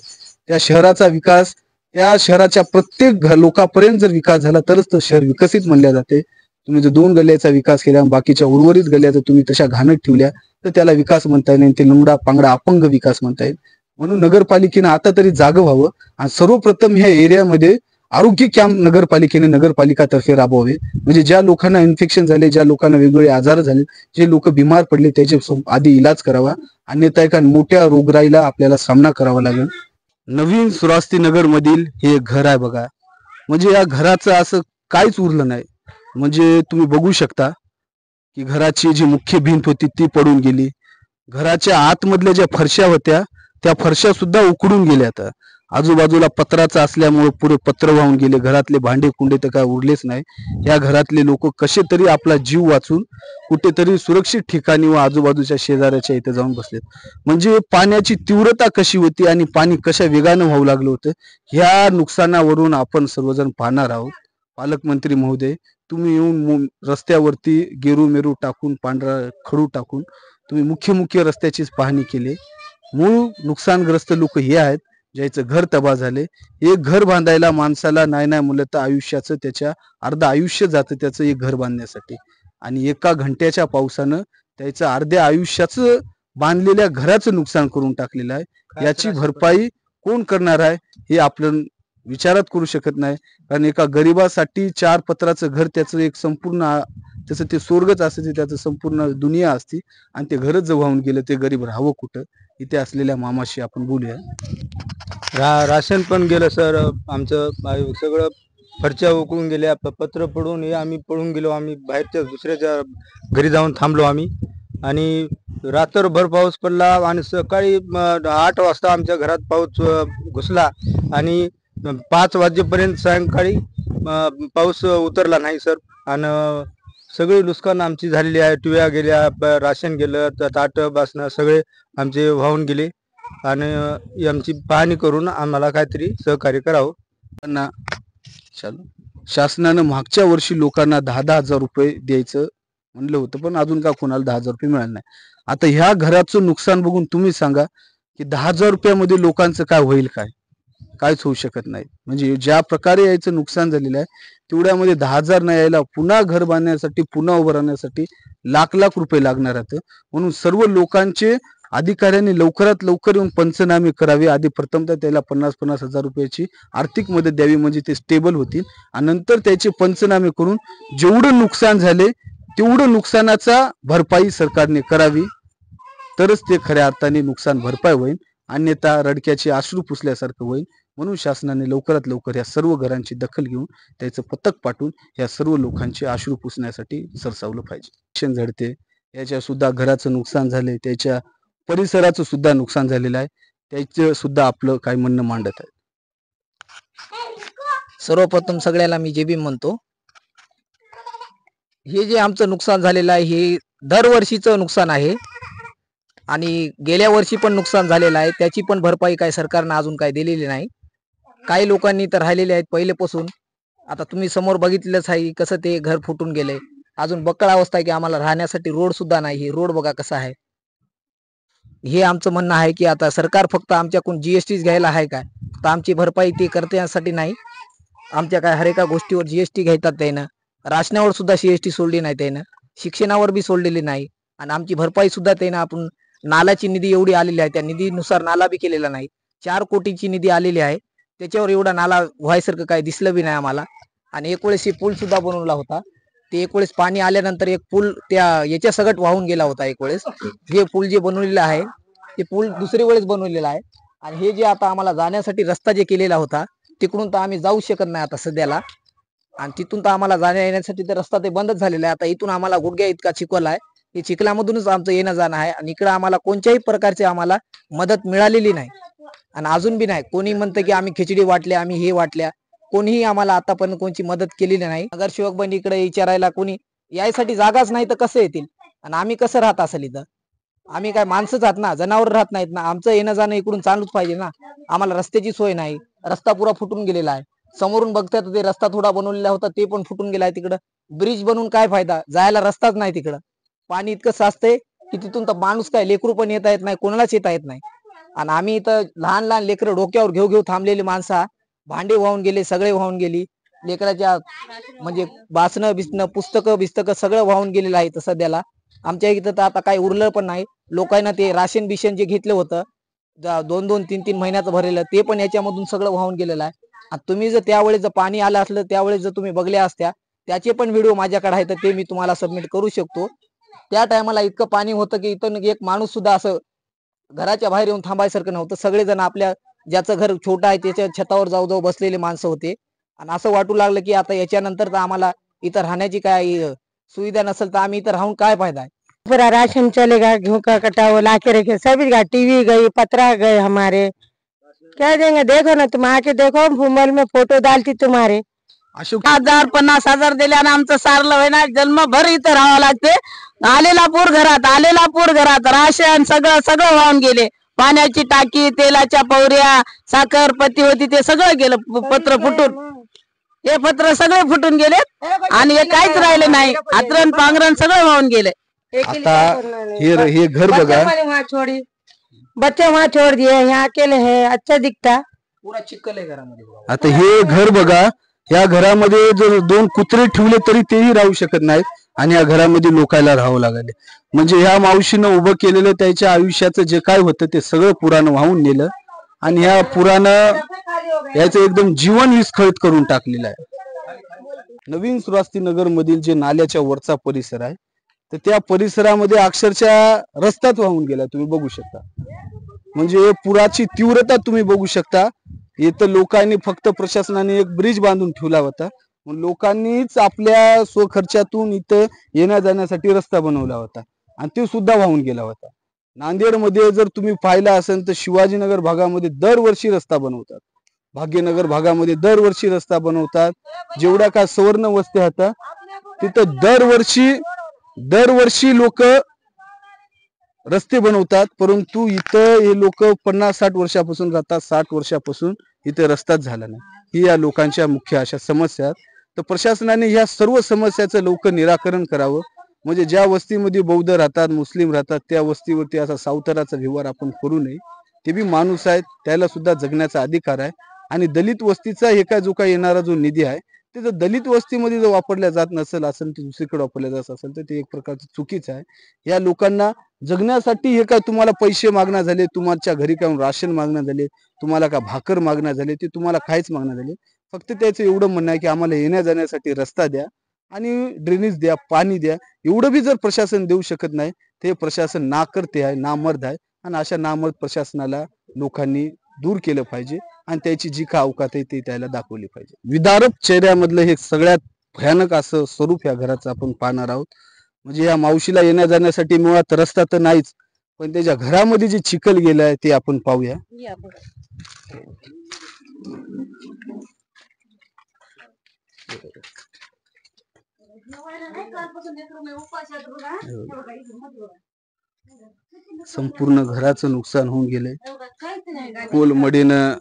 त्या शहराचा विकास, त्या शहराच्या प्रत्येक लोकांपर्यंत जर विकास झाला तरच तर शहर विकसित म्हणल्या जाते. तुम्ही जर 2 गल्ल्याचा विकास केला, बाकीच्या उर्वरित गल्ल्या जर तुम्ही तशा घाणत ठेवल्या तर त्याला विकास म्हणता येईल, ते लुंगडा पांगडा अपंग विकास म्हणता येईल. म्हणून नगरपालिकेनं आता तरी जागं व्हावं आणि सर्वप्रथम ह्या एरियामध्ये आरोग्य कॅम्प नगरपालिकेने राबवावे. म्हणजे ज्या लोकांना इन्फेक्शन झाले, ज्या लोकांना वेगवेगळे आजार झाले, जे लोक बिमार पडले त्याचे आधी इलाज करावा, अन्यथा एका मोठ्या रोगराईला आपल्याला सामना करावा लागेल. नवीन सुरास्ती नगर मधील हे घर आहे बघा. म्हणजे या घराचं असं काहीच उरलं नाही. म्हणजे तुम्ही बघू शकता की घराची जी मुख्य भिंत होती ती पडून गेली. घराच्या आतमधल्या ज्या फरशा होत्या त्या फरशा सुद्धा उकडून गेल्या. आता आजूबाजूला पत्राचं असल्यामुळे पुरे पत्र वाहून गेले. घरातले भांडे कुंडे तर काय उरलेच नाही. या घरातले लोक कसे तरी आपला जीव वाचून कुठेतरी सुरक्षित ठिकाणी व आजूबाजूच्या शेजाऱ्याच्या इथे जाऊन बसलेत. म्हणजे पाण्याची तीव्रता कशी होती आणि पाणी कशा वेगानं वाहू लागलं होतं, ह्या नुकसानावरून आपण सर्वजण पाहणार आहोत. पालकमंत्री महोदय, तुम्ही येऊन रस्त्यावरती गेरू मेरू टाकून, पांढरा खडू टाकून तुम्ही मुख्य रस्त्याचीच पाहणी केली. मूळ नुकसानग्रस्त लोक हे आहेत ज्याचं घर तबाह झाले. एक घर बांधायला माणसाला नाही म्हणलं तर आयुष्याचं, त्याच्या अर्ध आयुष्य जातं त्याचं एक घर बांधण्यासाठी, आणि एका घंट्याच्या पावसानं त्याचं अर्ध्या आयुष्याचं बांधलेल्या घराचं नुकसान करून टाकलेलं आहे. याची भरपाई कोण करणार आहे हे आपण विचारात करू शकत नाही. कारण एका गरीबासाठी 4 पत्राचं घर, त्याचं एक संपूर्ण, त्याचं ते स्वर्गच असते, त्याचं संपूर्ण दुनिया असते, आणि ते घरच जर वाहून गेलं ते गरीब राहावं कुठं. इथे असलेल्या मामाशी आपण बोलूया. राशन पण गेलं सर, आमचं सगळं फरच्या उकळून गेल्या, पत्र पडून हे आम्ही पळून गेलो. आम्ही बाहेरच्या दुसऱ्याच्या घरी जाऊन थांबलो आम्ही. आणि रात्रभर पाऊस पडला आणि सकाळी 8 वाजता आमच्या घरात पाऊस घुसला आणि 5 वाजेपर्यंत सायंकाळी पाऊस उतरला नाही सर. आणि सगळी नुकसान आमची झालेली आहे. टिव्या गेल्या, राशन गेलं, ताट बासणं सगळे आमचे वाहून गेले. आणि आमची पाहणी करून आम्हाला काहीतरी सहकार्य करावं. शासनानं मागच्या वर्षी लोकांना 10,000 10,000 रुपये द्यायचं म्हणलं होतं, पण अजून का कोणाला 10,000 रुपये मिळाले नाही. आता ह्या घराचं नुकसान बघून तुम्ही सांगा की 10,000 रुपयामध्ये लोकांचं काय होईल? कायच होऊ शकत नाही. म्हणजे ज्या प्रकारे याचं नुकसान झालेलं आहे तेवढ्यामध्ये 10,000 नाही यायला, पुन्हा घर बांधण्यासाठी, पुन्हा उभं राहण्यासाठी लाख लाख रुपये लागणार आहेत. म्हणून सर्व लोकांचे अधिकाऱ्यांनी लवकरात लवकर येऊन पंचनामे करावे. आधी प्रथमतः त्याला 50,000 10,000 रुपयाची आर्थिक मदत द्यावी, म्हणजे ते स्टेबल होतील. आणि नंतर त्याचे पंचनामे करून जेवढं नुकसान झाले तेवढं नुकसानाचा भरपाई सरकारने करावी, तरच ते खऱ्या अर्थाने नुकसान भरपाई होईल. अन्यथा रडक्याचे अश्रू पुसल्यासारखं होईल. म्हणून शासनाने लवकरात लवकर या सर्व घरांची दखल घेऊन त्याचं पथक पाठवून या सर्व लोकांचे अश्रू पुसण्यासाठी सरसावलं पाहिजे. झडते याच्या सुद्धा घराचं नुकसान झाले, त्याच्या परिसराचं सुद्धा नुकसान झालेलं आहे, त्याचं सुद्धा आपलं काय म्हणणं मांडत आहे. सर्वप्रथम सगळ्याला मी जे बी म्हणतो, हे जे आमचं नुकसान झालेलं आहे हे दरवर्षीचं नुकसान आहे आणि गेल्या वर्षी पण नुकसान झालेलं आहे. त्याची पण भरपाई काय सरकारनं अजून काय दिलेली नाही. काही लोकांनी तर राहिलेले आहेत पहिलेपासून. आता तुम्ही समोर बघितलंच आहे कसं ते घर फुटून गेले. अजून बक्कळ अवस्था आहे की आम्हाला राहण्यासाठी रोड सुद्धा नाही. रोड बघा कसा आहे. हे आमचं म्हणणं आहे की आता सरकार फक्त आमच्याकडून GST घ्यायला आहे काय, तर आमची भरपाई ती करण्यासाठी नाही. आमच्या काय हर एका गोष्टीवर GST घेतात त्यानं, राशनावर सुद्धा GST सोडली नाही त्यानं, शिक्षणावर बी सोडलेली नाही. आणि आमची भरपाई सुद्धा त्यानं आपण नाल्याची निधी एवढी आलेली आहे त्या निधीनुसार नाला बी केलेला नाही. 4 कोटीची निधी आलेली आहे, त्याच्यावर एवढा नाला व्हायसारखं काही दिसलं बी नाही आम्हाला. आणि 1 वेळेस पूल सुद्धा बनवला होता. ते 1 वेळेस पाणी आल्यानंतर एक पूल त्या याच्या सगट वाहून गेला होता 1 वेळेस. हे पूल जे बनवलेलं आहे ते पूल दुसरी वेळेस बनवलेला आहे. आणि हे जे आता आम्हाला जाण्यासाठी रस्ता जे केलेला होता तिकडून तर आम्ही जाऊ शकत नाही आता सध्याला. आणि तिथून तर आम्हाला जाण्या येण्यासाठी तर रस्ता ते बंदच झालेला आहे. आता इथून आम्हाला गुडघ्या इतका चिखल आहे, हे चिखलामधूनच आमचं येणं जाणं आहे. आणि इकडं आम्हाला कोणत्याही प्रकारची आम्हाला मदत मिळालेली नाही आणि अजून बी नाही. कोणी म्हणतं की आम्ही खिचडी वाटल्या, आम्ही हे वाटल्या, कोणीही आम्हाला आतापर्यंत कोणची मदत केलेली नाही. नगरसेवक बंद इकडे विचारायला कोणी यायसाठी जागाच नाही तर कसं येतील आणि आम्ही कसं राहत असेल इथं? आम्ही काय माणसंच आहात ना, जनावर राहत नाहीत ना. आमचं येणं जाणं इकडून चालूच पाहिजे ना. आम्हाला रस्त्याची सोय नाही, रस्ता पुरा फुटून गेलेला आहे. समोरून बघतात ते रस्ता थोडा बनवलेला होता ते पण फुटून गेलाय. तिकडं ब्रिज बनवून काय फायदा, जायला रस्ताच नाही. तिकडं पाणी इतकं साचतंय की तिथून तर माणूस काय लेकरू पण येता येत नाही, कोणालाच येता येत नाही. आणि आम्ही इथं लहान लहान लेकरं डोक्यावर घेऊ थांबलेली माणसं, भांडे वाहून गेले, सगळे वाहून गेली. लेकराच्या म्हणजे बासणं बिसणं पुस्तकं सगळं वाहून गेलेलं आहे. तर सध्याला आमच्या इथं तर आता काही उरलं पण नाही. लोकांना ते राशन बिशन जे घेतलं होतं 2-2 3-3 महिन्याचं भरलेलं ते पण याच्यामधून सगळं वाहून गेलेलं आहे. आणि तुम्ही जर त्यावेळेस जर पाणी आलं असलं त्यावेळेस जर तुम्ही बघल्या असत्या, त्याचे पण व्हिडिओ माझ्याकडे आहेत, तर ते मी तुम्हाला सबमिट करू शकतो. त्या टायमाला इतकं पाणी होतं की इथं एक माणूस सुद्धा असं घराच्या बाहेर येऊन थांबायसारखं नव्हतं. सगळेजण आपल्या ज्याचं घर छोटं आहे त्याच्या छतावर जाऊ बसलेले माणसं होते. आणि असं वाटू लागलं की आता याच्यानंतर तर आम्हाला इथं राहण्याची काय सुविधा नसेल तर आम्ही इथं राहून काय फायदा आहे? पूरा राशन चलेगा, गेहूं का कटा हुआ ला के रखे, सभी का टीवी गई, पत्रा गए हमारे, क्या देंगे? देखो ना, तुम आके देखो, मोबाइल में फोटो डालती तुम्हारे. 50,000 दिल्यानं आमचं सारलं होय ना. जन्मभर इथं राहावं लागते. आलेला पूर घरात राशन सगळं वाहून गेले. पाण्याची टाकी, तेलाच्या पवऱ्या, साखर पत्ती होती ते सगळं गेलं. पत्र फुटून, हे पत्र सगळे फुटून गेले आणि हे काहीच राहिले नाही. आतरण पांघरण सगळं वाहून गेले. आता हे घर बघा, बच्चे वहाँ छोड़ दिए, यहाँ अकेले है, अच्छा दिखता. पुरा चिखल आहे घरामध्ये. आता हे घर बघा, या घरामध्ये जर 2 कुत्रे ठेवले तरी तेही राहू शकत नाहीत आणि या घरामध्ये लोकायला राहावं लागले. म्हणजे ह्या मावशीनं उभं केलेलं त्याच्या आयुष्याचं जे काय होतं ते सगळं पुरानं वाहून नेलं आणि ह्या पुरानं याचं एकदम जीवन विस्कळीत करून टाकलेलं आहे. नवीन सुरास्तीनगर मधील जे नाल्याच्या वरचा परिसर आहे तर त्या परिसरामध्ये अक्षरशः रस्ताच वाहून गेला. तुम्ही बघू शकता, म्हणजे पुराची तीव्रता तुम्ही बघू शकता. इथं लोकांनी फक्त प्रशासनाने एक ब्रिज बांधून ठेवला होता, मग लोकांनीच आपल्या स्वखर्चातून इथं येण्या जाण्यासाठी रस्ता बनवला होता आणि ते सुद्धा वाहून गेला होता. नांदेडमध्ये जर तुम्ही पाहिला असेल तर शिवाजीनगर भागामध्ये दरवर्षी रस्ता बनवतात, भाग्यनगर भागामध्ये दरवर्षी रस्ता बनवतात. जेवढ्या काय सवर्ण वस्त्या होत्या तिथं दरवर्षी लोक रस्ते बनवतात, परंतु इथं हे लोक 50-60 वर्षापासून राहतात, 60 वर्षापासून इथे रस्ताच झाला नाही. ही या लोकांच्या मुख्य अशा समस्या आहेत. तर प्रशासनाने ह्या सर्व समस्याचं लवकर निराकरण करावं, म्हणजे ज्या वस्तीमध्ये बौद्ध राहतात, मुस्लिम राहतात, त्या वस्तीवरती असा सावताराचा व्यवहार आपण करू नये. ते बी माणूस आहेत, त्याला सुद्धा जगण्याचा अधिकार आहे. आणि दलित वस्तीचा हे काय जो काय येणारा जो निधी आहे ते जर दलित वस्तीमध्ये जर वापरल्या जात नसेल ते दुसरीकडे वापरल्या जात असेल तर ते एक प्रकारचं चुकीचं आहे. या लोकांना जगण्यासाठी हे काय तुम्हाला पैसे मागणं झाले, तुमच्या घरी काय राशन मागणं झाले, तुम्हाला का भाकर मागणं झाले, ते तुम्हाला काहीच मागणं झाले. फक्त त्याचं एवढं म्हणणं आहे की आम्हाला येण्या जाण्यासाठी रस्ता द्या आणि ड्रेनेज द्या, पाणी द्या. एवढं बी जर प्रशासन देऊ शकत नाही ते प्रशासन नाकर्ते आहे, नामर्द आहे. आणि अशा नामर्द प्रशासनाला लोकांनी दूर केलं पाहिजे आणि त्याची जी का अवकात आहे ती त्याला दाखवली पाहिजे. विदारक चेहऱ्यामधलं हे सगळ्यात भयानक असं स्वरूप या घराचं आपण पाहणार आहोत. म्हणजे या मावशीला येण्या जाण्यासाठी मुळात रस्ता तर नाहीच, पण त्याच्या घरामध्ये जे चिखल गेलं आहे ते आपण पाहूया. संपूर्ण घराचं नुकसान होऊन गेलंय. कोलमडीनं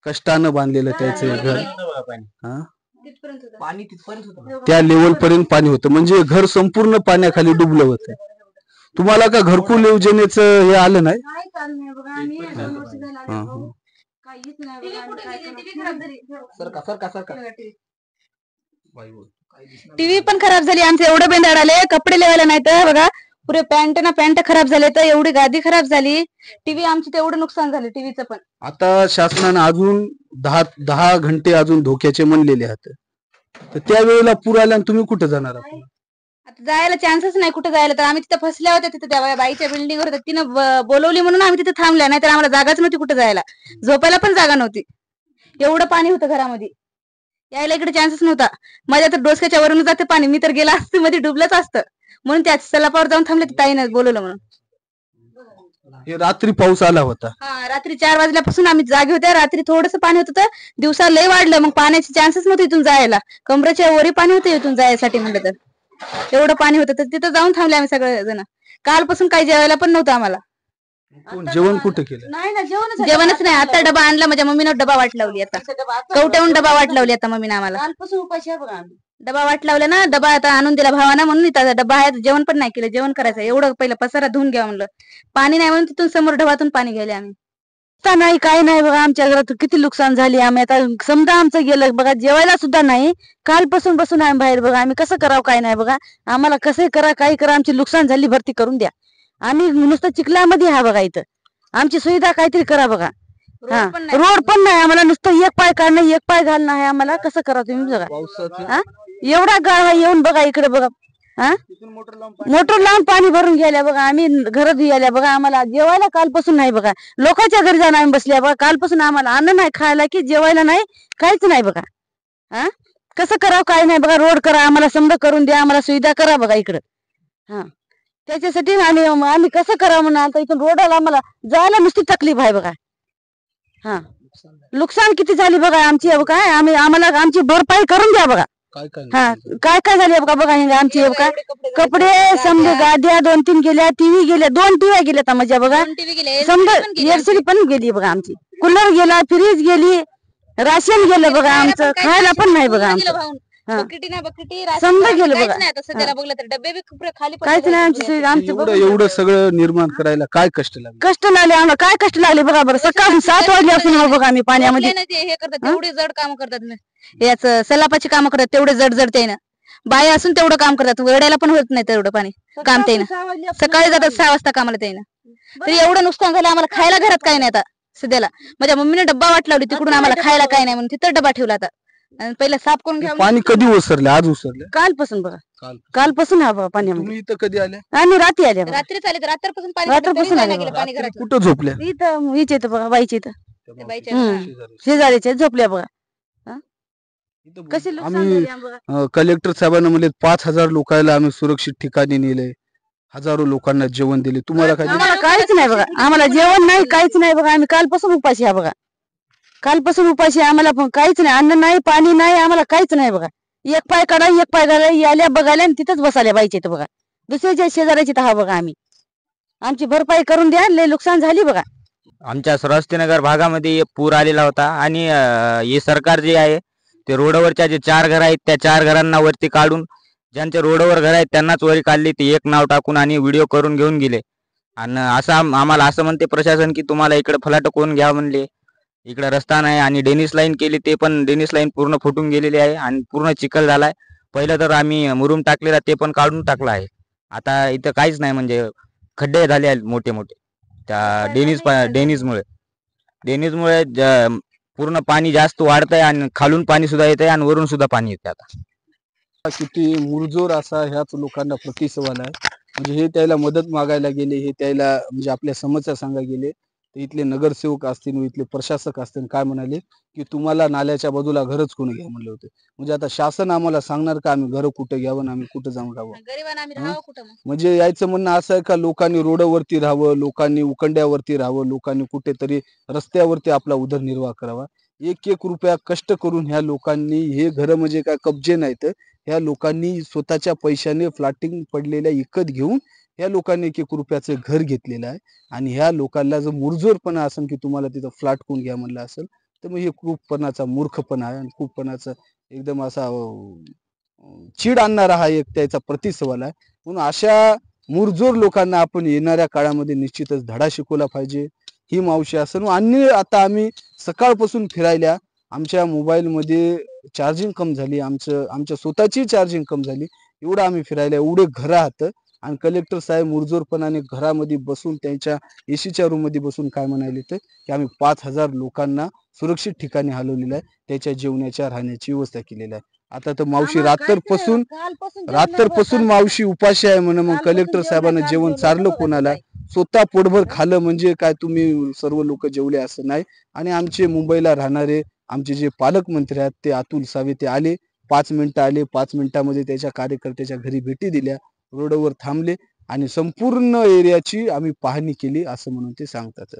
कष्टानं बांधलेलं त्याचं घर, त्या लेवल पर्यंत पाणी होतं, म्हणजे घर संपूर्ण पाण्याखाली डुबलं होतं. तुम्हाला का घरकुल योजनेचं हे आलं नाही? टीव्ही पण खराब झाली आमचे, एवढं बेंदाड आले, कपडे लिवायला नाही तर बघा पुरे पॅन्ट खराब झाले, तर एवढी गादी खराब झाली. टीव्ही आमची तेवढं नुकसान झालं टीव्हीचं पण. आता शासनानं अजून 10 घंटे अजून धोक्याचे म्हणलेले आहेत, तर त्यावेळेला पूर आल्यानं तुम्ही कुठे जाणार आहात? आता जायला चान्सच नाही कुठे जायला. तर आम्ही तिथे फसल्या होत्या, तिथे त्या बाईच्या बिल्डिंगवर होत्या, तिनं बोलवली म्हणून आम्ही तिथे थांबल्या, नाही तर आम्हाला जागाच नव्हती कुठे जायला, झोपायला पण जागा नव्हती. एवढं पाणी होतं घरामध्ये, यायला इकडे चान्सच नव्हता. माझ्या तर डोसक्याच्या वरून जाते पाणी, मी तर गेला असते मध्ये डुबलंच असतं, म्हणून त्याच सलापावर जाऊन थांबले. ताईनं बोलवलं म्हणून. रात्री पाऊस आला होता. हा, रात्री 4 वाजल्यापासून आम्ही जागे होत्या. रात्री थोडस पाणी होतं, तर दिवसा लय वाढलं, मग पाण्याचे चान्सच नव्हते इथून जायला. कमरेच्या वरी पाणी होतं इथून जायसाठी म्हणलं तर, एवढं पाणी होतं. तर तिथं जाऊन थांबले आम्ही सगळे जण. कालपासून काही जेवायला पण नव्हतं आम्हाला. जेवण कुठं केलं? जेवणच नाही. आता डबा आणला, माझ्या मम्मीनं डबा वाट लावली, आता कवट्याहून डबा वाट लावली आता मम्मीनं आम्हाला. डबा वाट लावला ना, डबा आता आणून दिला भावाना, म्हणून इथं डबा आहे. जेवण पण नाही केलं, जेवण करायचं. एवढं पहिलं पसारा धुवून घ्या म्हणलं, पाणी नाही म्हणून तिथून समोर डबातून पाणी घ्यायला आम्ही. नाही काय नाही बघा, आमच्या घरात किती नुकसान झाली. आम्ही आता समजा आमचं गेलं बघा, जेवायला सुद्धा नाही. कालपासून बसून आम्ही बाहेर बघा, आम्ही कसं करावं काय नाही बघा. आम्हाला कसं करा काही करा, आमची नुकसान झाली भरती करून द्या. आम्ही नुसतं चिखलामध्ये हा बघा, इथं आमची सुविधा काहीतरी करा बघा. हा, रोड पण नाही आम्हाला, नुसतं एक पाय काढणं एक पाय घालणं आहे आम्हाला. कसं करा तुम्ही बघा, एवढा गाळ येऊन बघा इकडे बघा. मोटर लावून पाणी भरून घ्यायला बघा, आम्ही घरात घ्यायला बघा. आम्हाला जेवायला कालपासून नाही बघा, लोकांच्या घरी जाऊन आम्ही बसल्या बघा. कालपासून आम्हाला अन्न नाही खायला की जेवायला नाही, काहीच नाही बघा. हा, कसं करावं काय नाही बघा. रोड करा आम्हाला, समजा करून द्या आम्हाला, सुविधा करा बघा इकडं. हा, त्याच्यासाठी आम्ही कसं करावं म्हणून आता इथून रोडला आम्हाला जायला नुसती तकलीफ आहे बघा. हा, नुकसान किती झाली बघा आमची काय, आम्हाला आमची भरपाई करून द्या बघा. हा, काय काय झाली बघा बघा आमची बघा. कपडे समजा, गाद्या 2-3 गेल्या, टीव्ही गेल्या, 2 टीव्या गेल्या माझ्या बघा. समजा एलसीडी पण गेली बघा आमची, कूलर गेला, फ्रीज गेली, राशन गेलं बघा आमचं, खायला पण नाही बघा आमचं. समजा गेलं बघा, काहीच नाही आमची. एवढं सगळं निर्माण करायला काय कष्ट लागले? कष्ट लागले आम्हाला, काय कष्ट लागले बघा बरं. सकाळी 7 वाजल्यापासून बघा आम्ही पाण्यामध्ये. हे करतात तेवढे जड काम करतात, याच सलापाची काम करतात तेवढे जड जड. त्यानं बाय असून तेवढं काम करतात, वेड्याला पण होत नाही तेवढं पाणी काम. त्यानं सकाळी जातात 6 वाजता कामाला. त्यानं तरी एवढं नुकसान झालं आम्हाला. खायला घरात काही नाही आता सध्याला. माझ्या मम्मीने डब्बा वाट लावली तिकडून, आम्हाला खायला काही नाही म्हणून तिथं डबा ठेवला. आता पहिला साफ करून घ्या. पाणी कधी ओसरले? आज ओसरले? कालपासून बघा, कालपासून हा बघा पाण्यामध्ये. तुम्ही इथं कधी आल्या? आम्ही रात्री आल्या, रात्रीच आले, रात्रपासून पाणी घरात. कुठं झोपल्या? इथं इथे बघा बाईच्या इथं. शेजारीचे झोपल्या बघा. कसे नुकसान आम्ही झाले बघा. कलेक्टर साहेबांना म्हणले 5,000 लोकांना आम्ही सुरक्षित ठिकाणी नेले, हजारो लोकांना जेवण दिले. तुम्हाला काय आम्हाला काहीच नाही बघा, आम्हाला जेवण नाही, काहीच नाही बघा. आम्ही कालपासून उपाशी आहे बघा, कालपासून उपाशी आहे. आम्हाला पण काहीच नाही, अन्न नाही, पाणी नाही, आम्हाला काहीच नाही बघा. एक पाय काढा, एक पाय घाला, याल्या बघायला आणि तिथंच बसायला पाहिजे बघा. दुसऱ्याच्या शेजाऱ्याची तहा बघा. आमची भरपाई करून द्या, लय नुकसान झाली बघा. आमच्या श्रावस्तीनगर भागामध्ये पूर आलेला होता आणि हे सरकार जे आहे ते रोडवरच्या जे 4 घर आहेत त्या 4 घरांना वरती काढून, ज्यांचे रोडवर घर आहेत त्यांनाच वरी काढली, ते एक नाव टाकून आणि व्हिडिओ करून घेऊन गेले. आणि असं आम्हाला असं म्हणते प्रशासन की तुम्हाला इकडे फलाट कोण घ्या म्हणले, इकडे रस्ता नाही. आणि डेनिस लाईन केली, ते पण डेनिस लाईन पूर्ण फुटून गेलेली आहे आणि पूर्ण चिखल झालाय. पहिलं तर आम्ही मुरुम टाकलेला ते पण काढून टाकला आहे. आता इथं काहीच नाही, म्हणजे खड्डे झाले आहेत मोठे मोठे त्या डेनिसमुळे पूर्ण पाणी जास्त वाढत आहे आणि खालून पाणी सुद्धा येत आहे आणि वरून सुद्धा पाणी येते. आता किती मुरजोर असा ह्याच लोकांना प्रतिसवाल आहे. म्हणजे हे त्याला मदत मागायला गेले, हे त्याला म्हणजे आपल्या समस्या सांगायला गेले, तर इथले नगरसेवक असतील व इथले प्रशासक असतील काय म्हणाले की तुम्हाला नाल्याच्या बाजूला घरच कोणी घ्या म्हणले होते. म्हणजे आता शासन आम्हाला सांगणार का आम्ही घर कुठं घ्यावं, आम्ही कुठं जाऊन राहावं? म्हणजे यायचं म्हणणं असं आहे का लोकांनी रोडवरती राहावं, लोकांनी उकंड्यावरती राहावं, लोकांनी कुठेतरी रस्त्यावरती आपला उदरनिर्वाह करावा. 1-1 रुपया कष्ट करून ह्या लोकांनी हे घर म्हणजे काय कब्जे नाहीत, ह्या लोकांनी स्वतःच्या पैशाने फ्लॅटिंग पडलेल्या विकत घेऊन ह्या लोकांनी 1-1 रुपयाचं घर घेतलेलं आहे. आणि ह्या लोकांना जर मुरजोरपणा असेल की तुम्हाला तिथं फ्लॅट कोण घ्या म्हणलं असेल तर मग हे खूपपणाचा मूर्खपणा आहे आणि खूपपणाचा एकदम असा चीड आणणारा हा एक त्याचा प्रतिसवाल आहे. म्हणून अशा मुरजोर लोकांना आपण येणाऱ्या काळामध्ये निश्चितच धडा शिकवला पाहिजे. ही मावशी असेल आणि आता आम्ही सकाळपासून फिरायला, आमच्या मोबाईलमध्ये चार्जिंग कम झाली, आमच्या स्वतःची चार्जिंग कम झाली, एवढं आम्ही फिरायला, एवढे घर आहात. आणि कलेक्टर साहेब मुरजोरपणाने घरामध्ये बसून त्यांच्या एसीच्या रूम मध्ये बसून काय म्हणाले तर की आम्ही 5,000 लोकांना सुरक्षित ठिकाणी हलवलेलं आहे, त्याच्या जेवणाच्या राहण्याची व्यवस्था केलेली आहे. आता तर मावशी रात्रपासून मावशी उपाशी आहे म्हणून मग कलेक्टर साहेबांना जेवण चारलं कोणाला, स्वतः पोटभर खाल्लं म्हणजे काय तुम्ही सर्व लोक जेवले असं नाही. आणि आमचे मुंबईला राहणारे आमचे जे पालकमंत्री आहेत ते अतुल सावे ते आले, 5 मिनिटं आले, 5 मिनिटांमध्ये त्याच्या कार्यकर्त्याच्या घरी भेटी दिल्या, रोडवर थांबले आणि संपूर्ण एरियाची आम्ही पाहणी केली असं म्हणून ते सांगतात.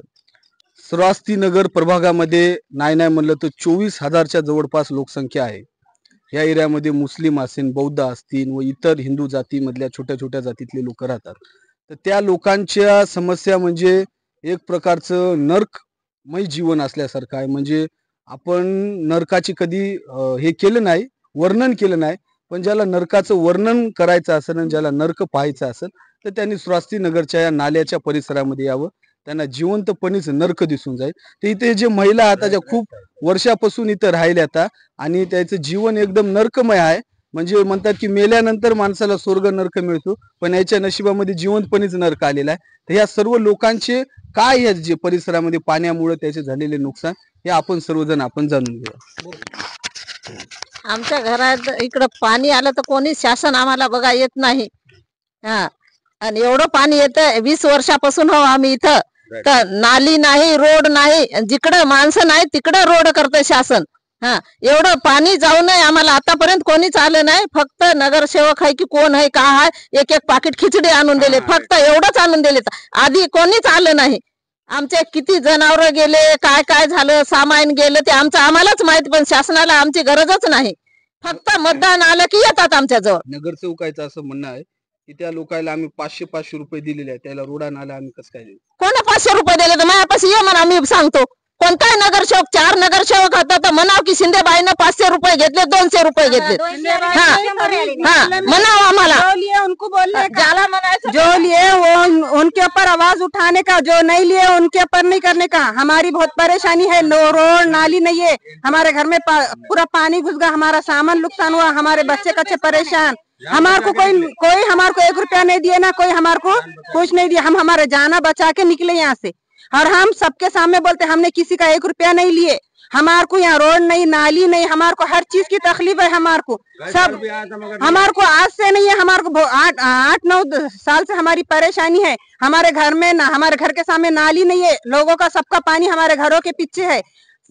श्रावस्तीनगर प्रभागामध्ये नाही म्हणलं तर 24,000च्या जवळपास लोकसंख्या आहे. या एरियामध्ये मुस्लिम असतील, बौद्ध असतील व इतर हिंदू जातीमधल्या छोट्या छोट्या जातीतले लोक राहतात. तर त्या लोकांच्या समस्या म्हणजे एक प्रकारचं नरकमय जीवन असल्यासारखं आहे. म्हणजे आपण नरकाची कधी हे केलं नाही, वर्णन केलं नाही, पण ज्याला नरकाचं वर्णन करायचं असेल आणि ज्याला नरक पाहायचं असेल तर त्यांनी श्रावस्तीनगरच्या या नाल्याच्या परिसरामध्ये यावं, त्यांना जिवंतपणीच नरक दिसून जाईल. तर इथे जे महिला आता ज्या खूप वर्षापासून इथं राहिल्या आता आणि त्याचं जीवन एकदम नरकमय आहे. म्हणजे म्हणतात की मेल्यानंतर माणसाला स्वर्ग नरक मिळतो, पण याच्या नशिबामध्ये जिवंतपणीच नरक आलेला आहे. तर या सर्व लोकांचे काय या जे परिसरामध्ये पाण्यामुळे त्याचे झालेले नुकसान हे आपण सर्वजण आपण जाणून घेऊया. आमच्या घरात इकडं पाणी आलं तर कोणी शासन आम्हाला बघा येत नाही. आणि एवढं पाणी येतं 20 वर्षापासून हो आम्ही इथं, तर नाली नाही, रोड नाही, जिकडं माणसं नाही तिकडं रोड करतंय शासन. एवढं पाणी जाऊ नये आम्हाला आतापर्यंत कोणीच आलं नाही. फक्त नगरसेवक आहे की कोण आहे का आहे, 1-1 पाकिट खिचडी आणून दिले, फक्त एवढंच आणून दिले. आधी कोणीच आलं नाही. आमचे किती जनावर गेले, काय काय झालं, सामान गेलं ते आम्हालाच माहिती, पण शासनाला आमची गरजच नाही. फक्त मतदान आलं की येतात आमच्या जवळ. नगरसेवकाचं असं म्हणणं आहे की त्या लोकांना आम्ही 500 रुपये दिलेले आहे, त्याला रोडा नाला आम्ही कसं काय देऊ? कोणा 500 रुपये दिले तर माझ्यापाशी ये म्हणा, मी सांगतो. कोणताही नगरसेवक 4 नगरसेवक होता तर म्हणाव की शिंदेबाईनं 500 रुपये घेतले, 200 रुपये घेतले. म्हणाव आम्हाला जो लिए उनके ऊपर आवाज उठाने का, जो नहीं लिए उनके ऊपर नहीं करने का. हमारी बहुत परेशानी है, रोड नाली नहीं है, हमारे घर में पूरा पानी घुस गया, हमारा सामान नुकसान हुआ, हमारे बच्चे कच्चे परेशान. हमारे को कोई हमारे को 1 रुपया नहीं दिए ना, कोई हमारे को कुछ नहीं दिया. हम हमारे जाना बचा के निकले यहाँ से और हम सबके सामने बोलते हमने किसी का 1 रुपया नहीं लिए. हमारे को यहाँ रोड नहीं, नाली नहीं, हमारे को हर चीज की तकलीफ है। हमारे को सब, हमारे को आज से नहीं है, हमारे को 8-9 साल से हमारी परेशानी है। हमारे घर में ना, हमारे घर के सामने नाली नहीं है, लोगों का सबका पानी हमारे घरों के पीछे है।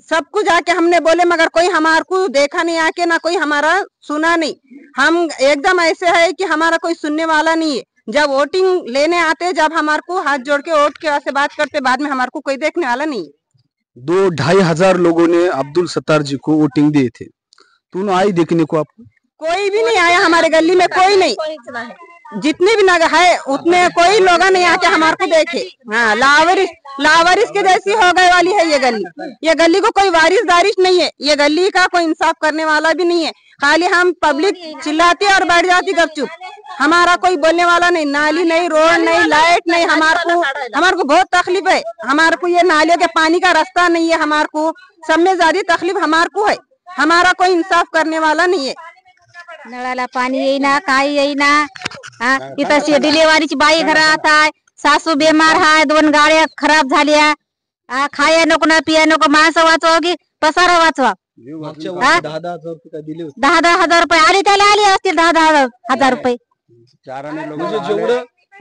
सब कुछ आके हमने बोले मगर कोई हमारे को देखा नहीं आके, ना कोई हमारा सुना नहीं। हम एकदम ऐसे है कि हमारा कोई सुनने वाला नहीं है। जब वोटिंग लेने आते, जब हमारे को हाथ जोड़ के वोट के वास्ते बात करते, बाद में हमारे को कोई देखने वाला नहीं है। 2-2,500 लोगों ने अब्दुल सत्तार जी को वोटिंग दिए थे, तो उन्होंने आई देखने को आपको? कोई भी नहीं आया हमारे गली में, कोई नहीं। जितने भी नगर है उतने कोई लोग नहीं आके हमारे को देखे। हाँ, लावारिस के जैसी हो गए वाली है ये गली। ये गली को कोई वारिस नहीं है, ये गली का कोई इंसाफ करने वाला भी नहीं है। खाली हम पब्लिक चिल्लाती और बैठ जाती गपचुप, हमारा कोई बोलने वाला नहीं। नाली नहीं, रोड नहीं, लाइट नहीं, हमारे को बहुत तकलीफ है। हमारे को ये नालियों के पानी का रास्ता नहीं है। हमारे को सब में ज्यादा तकलीफ हमारे को है। हमारा कोई इंसाफ करने वाला नाही आहे. नळाला पाणी येईना, काही येईना. इथं डिलेवारीची बाई घरात आहे, सासू बेमार आहे, 2 गाड्या खराब झाल्या. खाया नको ना पिया नको, माणसं वाचवा की पसारा वाचवा. 10,000 रुपये आले, त्याला आले असतील 10,000 रुपये.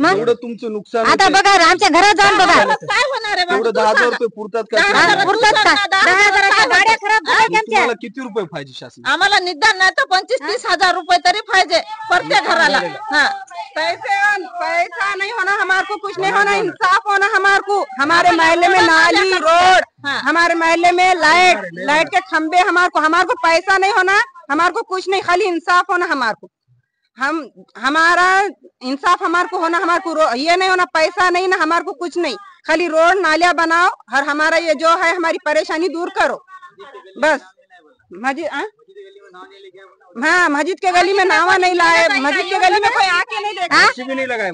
जेवढं तुमचं नुकसान आता बघा आमच्या घरात जाऊन बघा काय होणार आहे? तेवढं 10,000 रुपये पुरतात का? पुरतात का? 10,000च्या गाड्या खराब झाल्या आमच्या. तुम्हाला किती रुपये पाहिजे शासन? आम्हाला निदान नाही तर 25-30 हजार रुपये तरी पाहिजे प्रत्येक घराला. पैसा नहीं होना, हमारे को कुछ नहीं होना, इंसाफ होना हमारे को. हमारे मोहल्ले में नाली, रोड, हमारे मोहल्ले में लाइट के खंबे, हमारे को पैसा नहीं होना, हमारे को कुछ नहीं, खाली इंसाफ होना हमारे को. हमारा इंसाफ हमारे को होना, हमारे को ये नहीं होना, पैसा नहीं ना, हमारे को कुछ नहीं, खाली रोड नालियां बनाओ और हमारा ये जो है हमारी परेशानी दूर करो बस. मस्जिद मस्जिद के गली में नावा नहीं लाए, मस्जिद के गली में कोई आके नहीं देखा.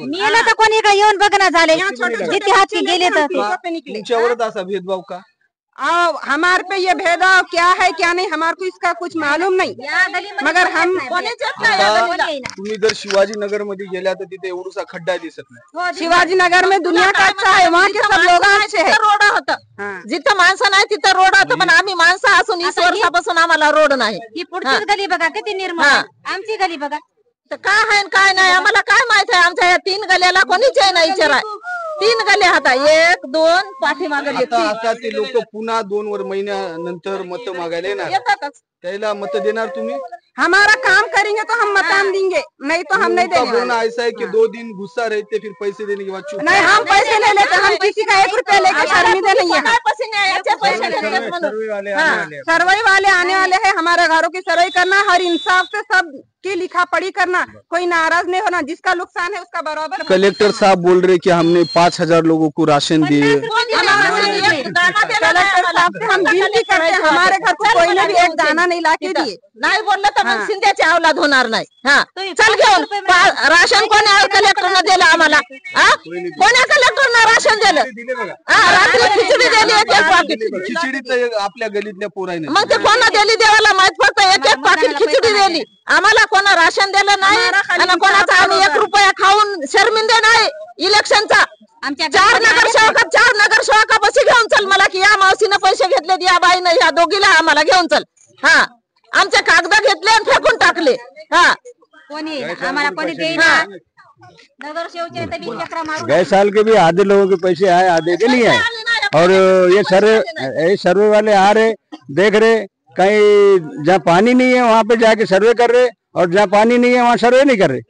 मेला तर कोणी इकडे येऊन बघना झाले, जिथे हात की गेले तर तुमच्यावरच असा भेदभाव का? हमारे पे ये भेदभाव क्या है क्या नहीं हमारे को इसका कुछ मालूम नहीं. मगर हम तुम्ही जर शिवाजी नगर मध्ये गेल्या तर तिथे एवढा खड्डा दिसत नाही. शिवाजी नगर में दुनिया का अच्छा है, वहाँ के सब लोग अच्छे हैं. रोड होतं जिथं माणसं नाही तिथं रोड होतं, पण आम्ही माणसं असून 20 वर्षापासून आम्हाला रोड नाही. ही पुढचीच गली बघा किती निर्मळ, आमची गली बघा. तर काय आहे काय नाही आम्हाला काय माहित आहे. आमच्या या 3 गल्याला कोणीच आहे नाही विचाराय. 3 गल्या होता, 1, 2 पाठीमागे आता ते लोक पुन्हा 2 महिन्यानंतर मत मागायला येणार, येतातच. त्याला मत देणार तुम्ही? हमारा काम करेंगे तो हम मतान देंगे, नहीं तो हम नहीं देंगे. बोलना ऐसा है कि 2 दिन गुस्सा रहते फिर पैसे देने के बाद चुप. नहीं, हम पैसे नहीं लेते, हम किसी का 1 रुपया लेके शर्मिंदे नहीं है. सर्वे वाले आने वाले हैं, हमारे घरों की सर्वे करना, हर इंसाफ से सब की लिखा पढ़ी करना, कोई नाराज नहीं होना, जिसका नुकसान है उसका बराबर. कलेक्टर साहब बोल रहे कि हमने 5,000 लोगों को राशन दिए. कलेक्टर साहब से हम विनती करते हैं, हमारे घर को कोई ने भी एक दाना नहीं लाके दिए. नाही बोललं तर मग शिंद्याची औलाद होणार नाही. चल घेऊन राशन कोणी कलेक्टरनं दिलं आम्हाला? कोण्या कलेक्टरनं राशन दिलं? रात्री खिचडी दिली, 1 पाकिट खिचडी तर आपल्या गलीतल्या पोराने. मग ते कोणा दिली देवाला माहित, फक्त 1 पाकिट खिचडी दिली आम्हाला. कोणा राशन दिलं नाही आणि कोणाचा आम्ही 1 रुपया खाऊन शर्मिंदे नाही. इलेक्शनचा 4 नगरसेवकापाशी घेऊन चल मला की या मावशीनं पैसे घेतले, या बाईनं, या दोघीला आम्हाला घेऊन चल. आमचे कागद घेतले आणि फेकून टाकले. कोणी आम्हाला कोणी देईना. गए साल के भी आधे लोगों के पैसे आए, आधे के नहीं आए. और ये सर्वे वाले आ रहे, देख रहे, कहीं जहाँ पानी नहीं है वहाँ पे जाके सर्वे कर रहे, और जहाँ पानी नहीं है वहाँ सर्वे नहीं कर रहे.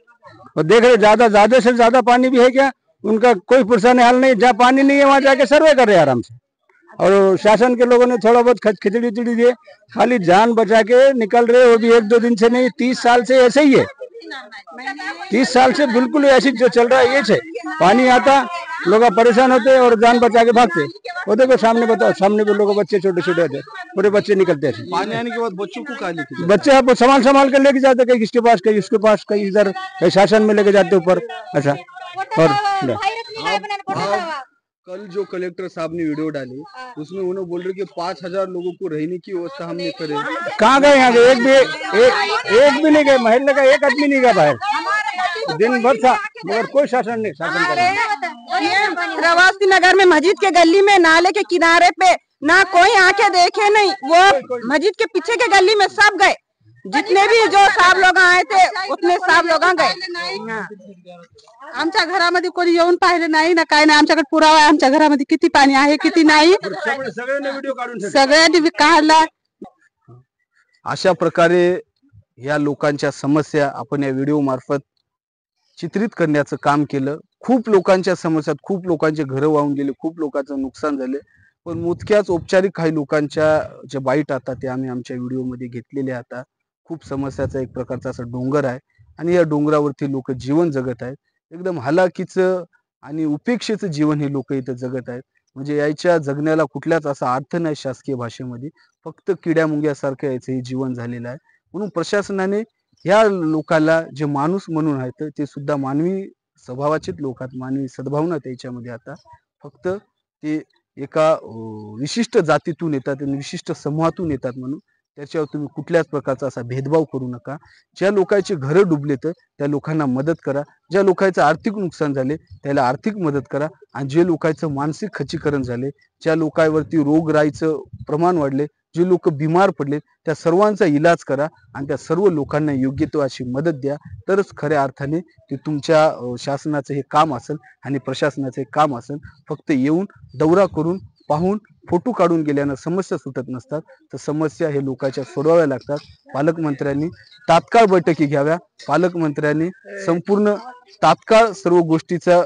और देख रहे ज्यादा से ज्यादा पानी भी है क्या, उनका कोई पुरसान हाल नहीं. जहाँ पानी नहीं है वहाँ जाके सर्वे कर रहे आराम से. और शासन के लोगों ने थोड़ा बहुत खिचड़ी दिए, खाली जान बचा के निकल रहे. वो भी 1-2 दिन से नहीं, 30 साल से ऐसे ही है. 30 साल से बिल्कुल ऐसी जो चल रहा है ये है. पानी आता, लोग परेशान होते और जान बचा के भागते. वो देखो सामने, बताओ सामने भी लोग बच्चे छोटे होते, पूरे बच्चे निकलते हैं. पानी आने के बाद बच्चों को कहाँ लेके? बच्चे आप संभाल कर लेके जाते, कहीं इसके पास, कहीं उसके पास, कहीं इधर, कहीं शासन में लेके जाते ऊपर ऐसा. और कल जो कलेक्टर साहब ने वीडियो डाली उसमें उन्होंने बोल रहे कि 5,000 लोगों को रहने की व्यवस्था हमने करे. कहाँ गए? यहाँ एक भी नहीं गए. महल्ले का एक आदमी नहीं गया बाहर, दिन भर था, मगर कोई शासन नहीं. शासन श्रावस्ती नगर में मस्जिद के गली में नाले के किनारे पे ना कोई आंखें देखे नहीं। वो मस्जिद के पीछे के गली में सब गए, जितने भी जो साहब लोग आए थे उतने साहब लोग गए। आमच्या घरामध्ये कोणी येऊन पाहिलं नाही ना, काय नाही। आमच्याकडे पुरावा आहे आमच्या घरामध्ये किती पाणी आहे किती नाही, सगळ्यांनी काढला। अशा प्रकारे या लोकांच्या समस्या आपण या व्हिडिओ मार्फत चित्रित करण्याचं काम केलं। खूप लोकांच्या समस्या, खूप लोकांचे घरं वाहून गेले, खूप लोकांचं नुकसान झाले, पण मोजक्याच औपचारिक काही लोकांच्या जे बाईट आता ते आम्ही आमच्या व्हिडिओमध्ये घेतलेले आता। खूप समस्याचा एक प्रकारचा असा डोंगर आहे आणि या डोंगरावरती लोक जीवन जगत आहेत। एकदम हलाखीचं आणि उपेक्षेचं जीवन हे लोक इथं जगत आहेत। म्हणजे याच्या जगण्याला कुठल्याच असा अर्थ नाही शासकीय भाषेमध्ये, फक्त किड्या मुंग्यासारखं याचं हे जीवन झालेलं आहे। म्हणून प्रशासनाने या लोकांना जे माणूस म्हणून आहेत ते सुद्धा मानवी स्वभावाचेच लोक आहेत, मानवी सद्भावना त्याच्यामध्ये आता फक्त ते एका विशिष्ट जातीतून येतात आणि विशिष्ट समूहातून येतात, म्हणून त्याच्यावर तुम्ही कुठल्याच प्रकारचा असा भेदभाव करू नका। ज्या लोकांचे घरं डुबले तर त्या लोकांना मदत करा, ज्या लोकांचं आर्थिक नुकसान झाले त्याला आर्थिक मदत करा, आणि जे लोकांचं मानसिक खच्चीकरण झाले, ज्या लोकांवरती रोगराईचं प्रमाण वाढले, जे लोक बिमार पडले त्या सर्वांचा इलाज करा आणि त्या सर्व लोकांना योग्य तो अशी मदत द्या। तरच खऱ्या अर्थाने ते तुमच्या शासनाचं हे काम असेल आणि प्रशासनाचं हे काम असेल। फक्त येऊन दौरा करून पाहून फोटो काढून गेल्यानं समस्या सुटत नसतात, तर समस्या हे लोकांच्या सोडवाव्या लागतात। पालकमंत्र्यांनी तात्काळ बैठकी घ्याव्या, पालकमंत्र्यांनी संपूर्ण तात्काळ सर्व गोष्टीचा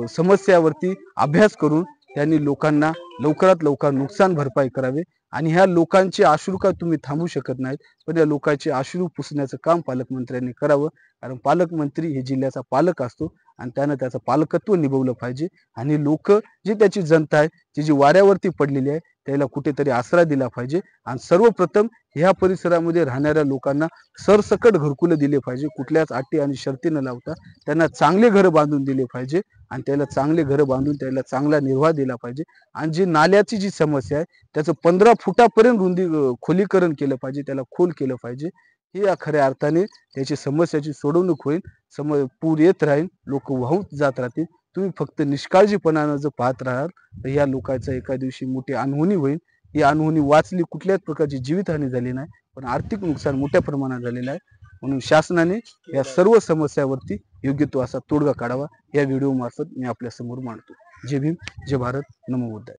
समस्यावरती अभ्यास करून त्यांनी लोकांना लवकरात लवकर नुकसान भरपाई करावे। आणि ह्या लोकांचे अश्रू का तुम्ही थांबवू शकत नाहीत, पण या लोकांचे अश्रू पुसण्याचं काम पालकमंत्र्यांनी करावं, कारण पालकमंत्री हे जिल्ह्याचा पालक असतो आणि त्यानं त्याचं पालकत्व निभवलं पाहिजे। आणि लोक जी त्याची जनता आहे ती जी वाऱ्यावरती पडलेली आहे त्याला कुठेतरी आसरा दिला पाहिजे। आणि सर्वप्रथम ह्या परिसरामध्ये राहणाऱ्या लोकांना सरसकट घरकुलं दिले पाहिजे, कुठल्याच अटी आणि शर्ती न लावता त्यांना चांगले घरं बांधून दिले पाहिजे आणि त्याला चांगले घरं बांधून त्याला चांगला निर्वाह दिला पाहिजे। आणि जी नाल्याची जी समस्या आहे त्याचं 15 फुटापर्यंत रुंदी खोलीकरण केलं पाहिजे, त्याला खोल केलं पाहिजे। ही या खऱ्या अर्थाने त्याची समस्याची सोडवणूक होईल। पूर येत राहील, लोक वाहून जात राहतील, तुम्ही फक्त निष्काळजीपणानं जर पाहत राहाल तर या लोकांचा एका दिवशी मोठी अनहोनी होईल। ही अनहोनी वाचली, कुठल्याच प्रकारची जीवितहानी झाली नाही, पण आर्थिक नुकसान मोठ्या प्रमाणात झालेलं आहे। म्हणून शासनाने या सर्व समस्यावरती योग्य तो असा तोडगा काढावा, या व्हिडिओ मार्फत मी आपल्या समोर मांडतो। जय भीम, जय भारत, नमो बुद्धाय।